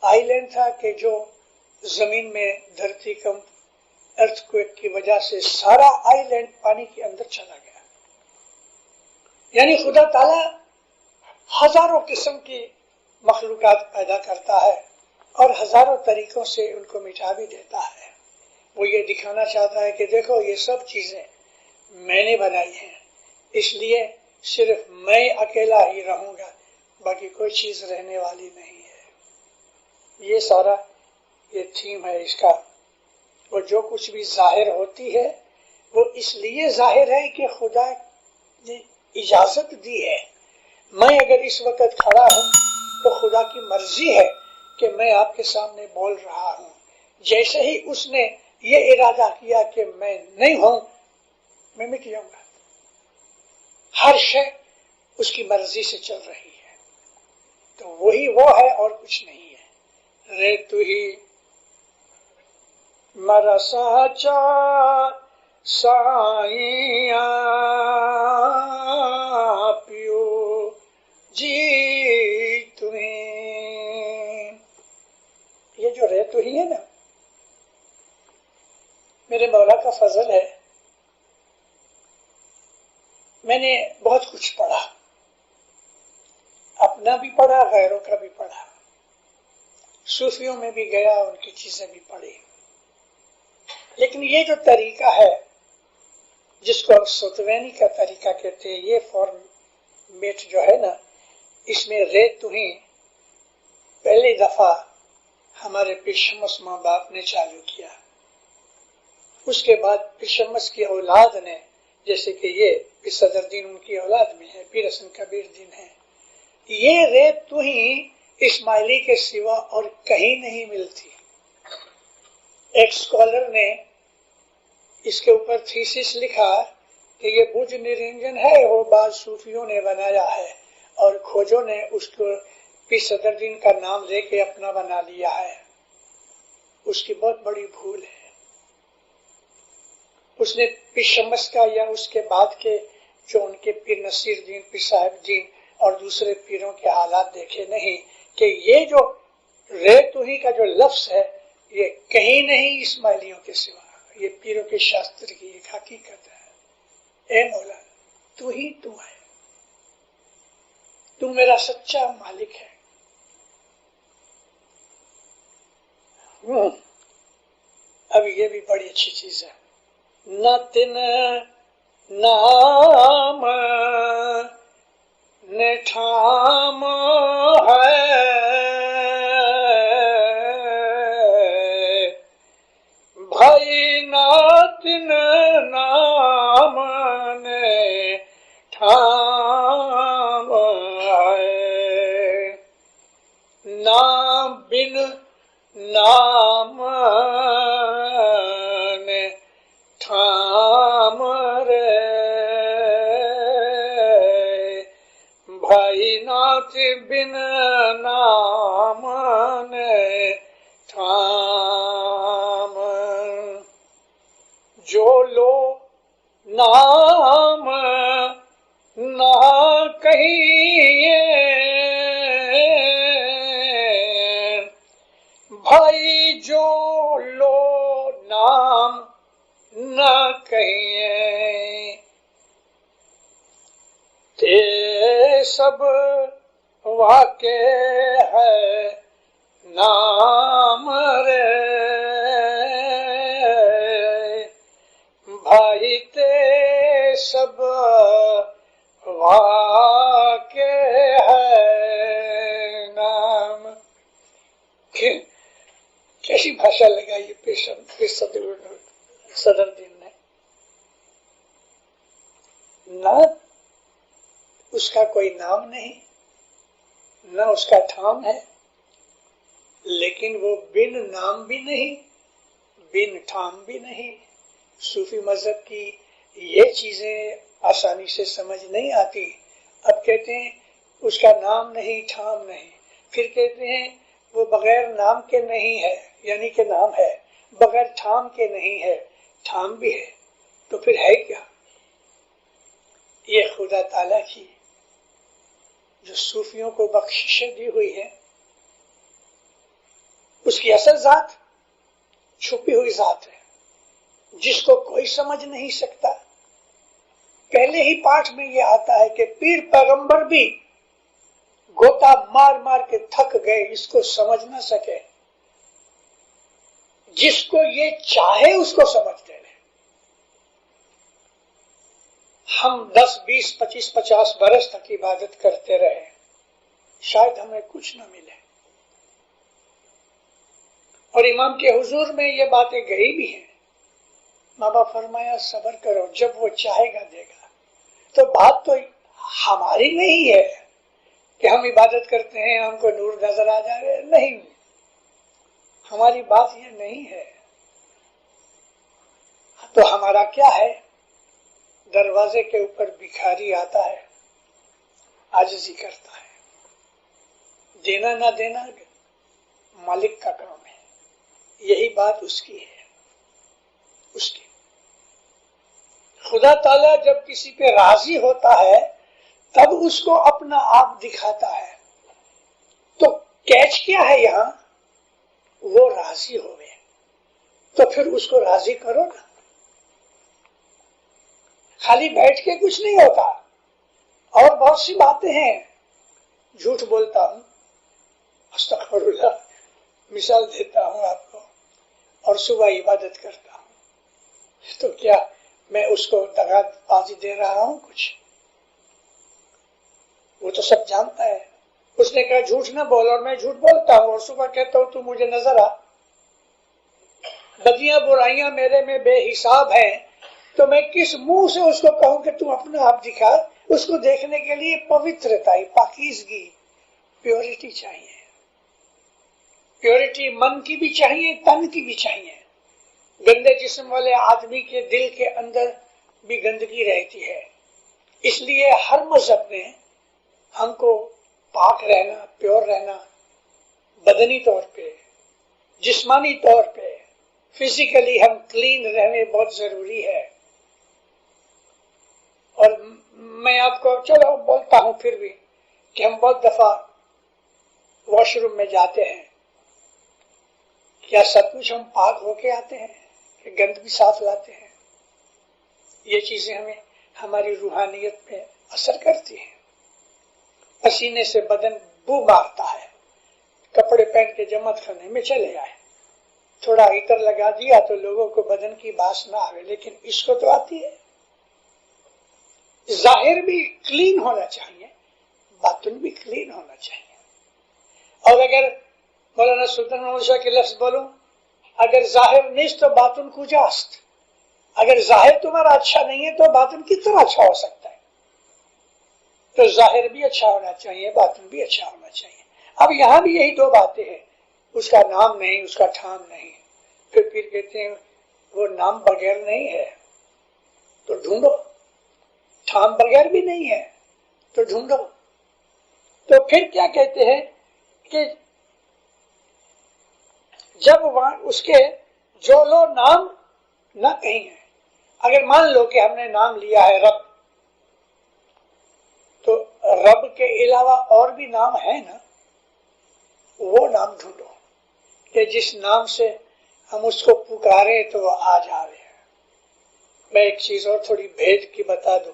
आइलैंड था कि जो जमीन में धरती कंप, अर्थक्वेक की वजह से सारा आइलैंड पानी के अंदर चला गया। यानी खुदा ताला हजारों किस्म की मखलूकात पैदा करता है और हजारों तरीकों से उनको मिटा भी देता है। वो ये दिखाना चाहता है कि देखो ये सब चीजें मैंने बनाई हैं, इसलिए सिर्फ मैं अकेला ही रहूंगा, बाकी कोई चीज रहने वाली नहीं है। ये सारा ये थीम है इसका। वो जो कुछ भी जाहिर होती है वो इसलिए जाहिर है कि खुदा ने इजाजत दी है। मैं अगर इस वक्त खड़ा हूं तो खुदा की मर्जी है कि मैं आपके सामने बोल रहा हूं। जैसे ही उसने ये इरादा किया कि मैं नहीं हूं, मैं मिट जाऊंगा। हर शय उसकी मर्जी से चल रही है, तो वही वो है और कुछ नहीं है। रे तू ही मरा साचा साइया पियो जी तुम्हें। ये जो रे तू ही है ना, मेरे मौला का फजल है। मैंने बहुत कुछ पढ़ा, अपना भी पढ़ा, गैरों का भी पढ़ा, सूफियों में भी गया, उनकी चीजें भी पढ़ी। लेकिन ये जो तरीका है जिसको हम सुतवैनी का तरीका कहते हैं, ये फॉर्मेट जो है ना, इसमें रे तुही पहली दफा हमारे पिशमस माँ बाप ने चालू किया। उसके बाद पिशमस की औलाद ने, जैसे कि ये पीर सदरुद्दीन उनकी औलाद में है, पीर हसन कबीर दिन है, ये रे तुही इस्माइली के सिवा और कहीं नहीं मिलती। एक स्कॉलर ने इसके ऊपर थीसिस लिखा कि ये बुज निरंजन है, वो बाद सूफियों ने बनाया है और खोजों ने उसको पीर सदरुद्दीन का नाम लेके अपना बना लिया है। उसकी बहुत बड़ी भूल है। उसने पीर शमस का या उसके बाद के जो उनके पीर नसीरुद्दीन, पीर साहिबुद्दीन और दूसरे पीरों के हालात देखे नहीं कि ये जो रे तुही का जो लफ्ज है ये कहीं नहीं इस्माइलियों के सिवा, ये पीरों के शास्त्र की एक हकीकत है। ए मौला, तू ही तू है, तू मेरा सच्चा मालिक है। अब ये भी बड़ी अच्छी चीज है। न तिन नाम ने ठाम है, भाई ना तिन नाम ने ठाम है, ना बिन नाम ने ठाम रे, भाई नाथ बिन नाम ने ठाम। जो लो कहिए भाई जो लो नाम न कहिए, ते सब वाके है नाम रे भाई, ते सब वाके है नाम। कैसी भाषा लगाई सदरुद्दीन ने। न उसका कोई नाम नहीं, न उसका ठाम है, लेकिन वो बिन नाम भी नहीं, बिन ठाम भी नहीं। सूफी मजहब की ये चीजें आसानी से समझ नहीं आती। अब कहते हैं उसका नाम नहीं, ठाम नहीं, फिर कहते हैं वो बगैर नाम के नहीं है, यानी कि नाम है, बगैर ठाम के नहीं है, ठाम भी है, तो फिर है क्या? ये खुदा ताला की जो सूफियों को बख्शिश दी हुई है, उसकी असल जात छुपी हुई जात है, जिसको कोई समझ नहीं सकता। पहले ही पाठ में यह आता है कि पीर पैगंबर भी गोता मार मार के थक गए, इसको समझ ना सके। जिसको ये चाहे उसको समझ दे। हम 10, 20, 25, 50 बरस तक इबादत करते रहे, शायद हमें कुछ न मिले। और इमाम के हुजूर में ये बातें गई भी हैं। बाबा फरमाया सब्र करो, जब वो चाहेगा देगा। तो बात तो हमारी नहीं है कि हम इबादत करते हैं हमको नूर नजर आ जाए, नहीं, हमारी बात ये नहीं है। तो हमारा क्या है? दरवाजे के ऊपर भिखारी आता है, आजिज़ी करता है, देना ना देना मालिक का काम है, यही बात उसकी है, उसकी। खुदा ताला जब किसी पे राजी होता है तब उसको अपना आप दिखाता है। तो कैच क्या है यहां? वो राजी होवे, तो फिर उसको राजी करो ना। खाली बैठ के कुछ नहीं होता। और बहुत सी बातें हैं, झूठ बोलता हूं, अस्तगफिरुल्लाह, मिसाल देता हूं आपको, और सुबह इबादत करता हूं, तो क्या मैं उसको दगाबाजी दे रहा हूं? कुछ वो तो सब जानता है। उसने कहा झूठ ना बोल, और मैं झूठ बोलता हूं, और सुबह कहता हूं तू मुझे नजर आ। बदियां बुराइयां मेरे में बेहिसाब हैं, तो मैं किस मुंह से उसको कहूं कि तू अपना आप दिखा? उसको देखने के लिए पवित्रता, पाकीज़गी, प्योरिटी चाहिए। प्योरिटी मन की भी चाहिए, तन की भी चाहिए। गंदे जिस्म वाले आदमी के दिल के अंदर भी गंदगी रहती है। इसलिए हर मजहब में हमको पाक रहना, प्योर रहना, बदनी तौर पे, जिस्मानी तौर पे, फिजिकली हम क्लीन रहने बहुत जरूरी है। और मैं आपको चलो बोलता हूं फिर भी कि हम बहुत दफा वॉशरूम में जाते हैं, क्या सब कुछ हम पाक होके आते हैं कि गंद भी साफ लाते हैं? ये चीजें हमें हमारी रूहानियत पे असर करती हैं। पसीने से बदन बू मारता है, कपड़े पहन के जमात खाने में चले आए, थोड़ा इतर लगा दिया तो लोगों को बदन की बास ना आवे, लेकिन इसको तो आती है। जाहिर भी क्लीन होना चाहिए, बातिन भी क्लीन होना चाहिए। और अगर मौलाना सुल्तान मोहम्मद शाह के लफ्ज बोलूं, अगर जाहिर नहीं तो बातिन कुजास्त। अगर जाहिर तुम्हारा अच्छा नहीं है तो बातिन कितना अच्छा हो सकता है? तो जाहिर भी अच्छा होना चाहिए, बातिन भी अच्छा होना चाहिए। अब यहां भी यही दो बातें हैं, उसका नाम नहीं, उसका ठाम नहीं। फिर कहते हैं वो नाम बगैर नहीं है तो ढूंढो, ठाम बगैर भी नहीं है तो ढूंढो। तो फिर क्या कहते हैं कि जब वहां उसके जो लो नाम न कहीं है। अगर मान लो कि हमने नाम लिया है रब, तो रब के अलावा और भी नाम है ना, वो नाम ढूंढो कि जिस नाम से हम उसको पुकारे तो वो आ जावे। मैं एक चीज और थोड़ी भेद की बता दूं,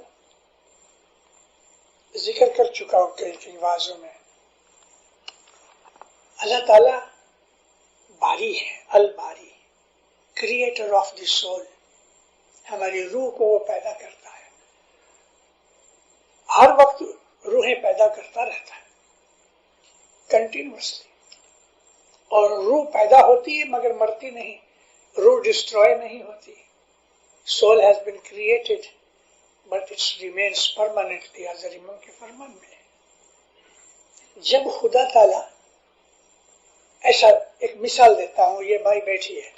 जिक्र कर चुका हूं कई वाजों में। अल्लाह ताला बारी है, अल बारी, क्रिएटर ऑफ द सोल। हमारी रूह को वो पैदा करता है, हर वक्त रूहें पैदा करता रहता है कंटिन्यूअसली। और रूह पैदा होती है मगर मरती नहीं, रूह डिस्ट्रॉय नहीं होती। Soul has been created but it's remains permanently हज़रत इमाम के फरमान में। जब खुदा ताला, ऐसा एक मिसाल देता हूं, ये भाई बैठी है,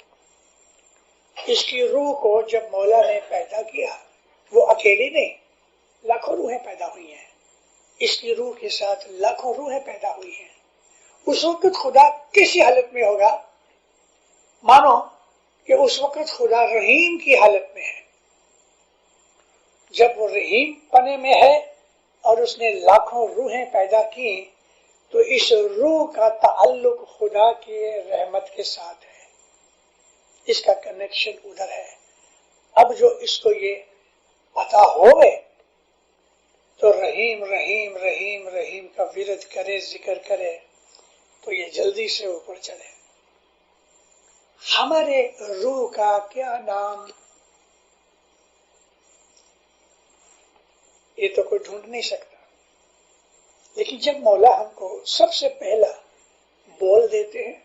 इसकी रूह को जब मौला ने पैदा किया, वो अकेली नहीं, लाखों रूहें पैदा हुई हैं। इसकी रूह के साथ लाखों रूहें पैदा हुई हैं। उस वक्त खुदा किसी हालत में होगा? मानो कि उस वक्त खुदा रहीम की हालत में है। जब वो रहीम पने में है और उसने लाखों रूहें पैदा की, तो इस रूह का ताल्लुक खुदा के रहमत के साथ है, इसका कनेक्शन उधर है। अब जो इसको ये पता होवे तो रहीम रहीम रहीम रहीम का विरद करे, जिक्र करे, तो ये जल्दी से ऊपर चले। हमारे रूह का क्या नाम, ये तो कोई ढूंढ नहीं सकता। लेकिन जब मौला हमको सबसे पहला बोल देते हैं,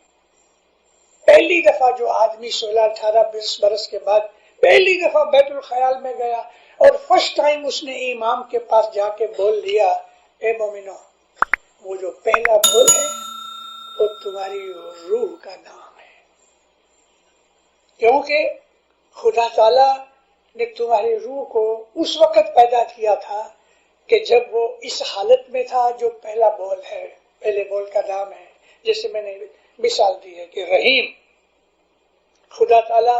पहली दफा जो आदमी 16-18-20 बरस के बाद पहली दफा बैतुल ख्याल में गया और फर्स्ट टाइम उसने इमाम के पास जाके बोल दिया, ए मोमिनो, वो जो पहला बोल है वो तुम्हारी रूह का नाम है। क्योंकि खुदा ताला ने तुम्हारी रूह को उस वक्त पैदा किया था कि जब वो इस हालत में था जो पहला बोल है, पहले बोल का नाम है। जैसे मैंने मिसाल दी है कि रहीम, खुदा ताला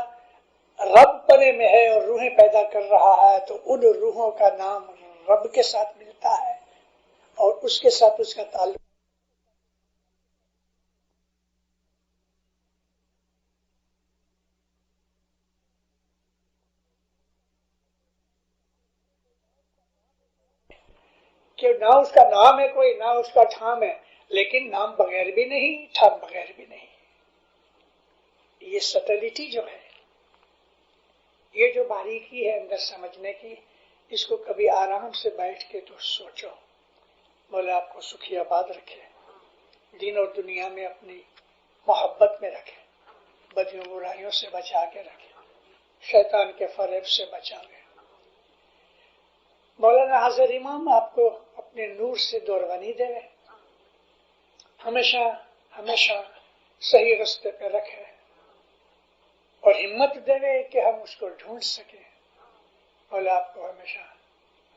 रब पने में है और रूहें पैदा कर रहा है, तो उन रूहों का नाम रब के साथ मिलता है और उसके साथ उसका ताल्लुक। कि ना उसका नाम है कोई, ना उसका ठाम है, लेकिन नाम बगैर भी नहीं, ठाम बगैर भी नहीं। ये सटलिटी जो है, ये जो बारीकी है अंदर समझने की, इसको कभी आराम से बैठ के तो सोचो। मौला आपको सुखी आबाद रखे, दीन और दुनिया में अपनी मोहब्बत में रखे, बदियों बुराइयों से बचा के रखे, शैतान के फरेब से बचावे। मौलाना हज़रत इमाम आपको अपने नूर से दौरवानी देवे, हमेशा हमेशा सही रास्ते पे रखे और हिम्मत देवे कि हम उसको ढूंढ सके। मौला आपको हमेशा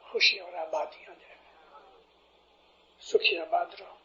खुशी और आबादियां दे, सुखी आबाद रहो।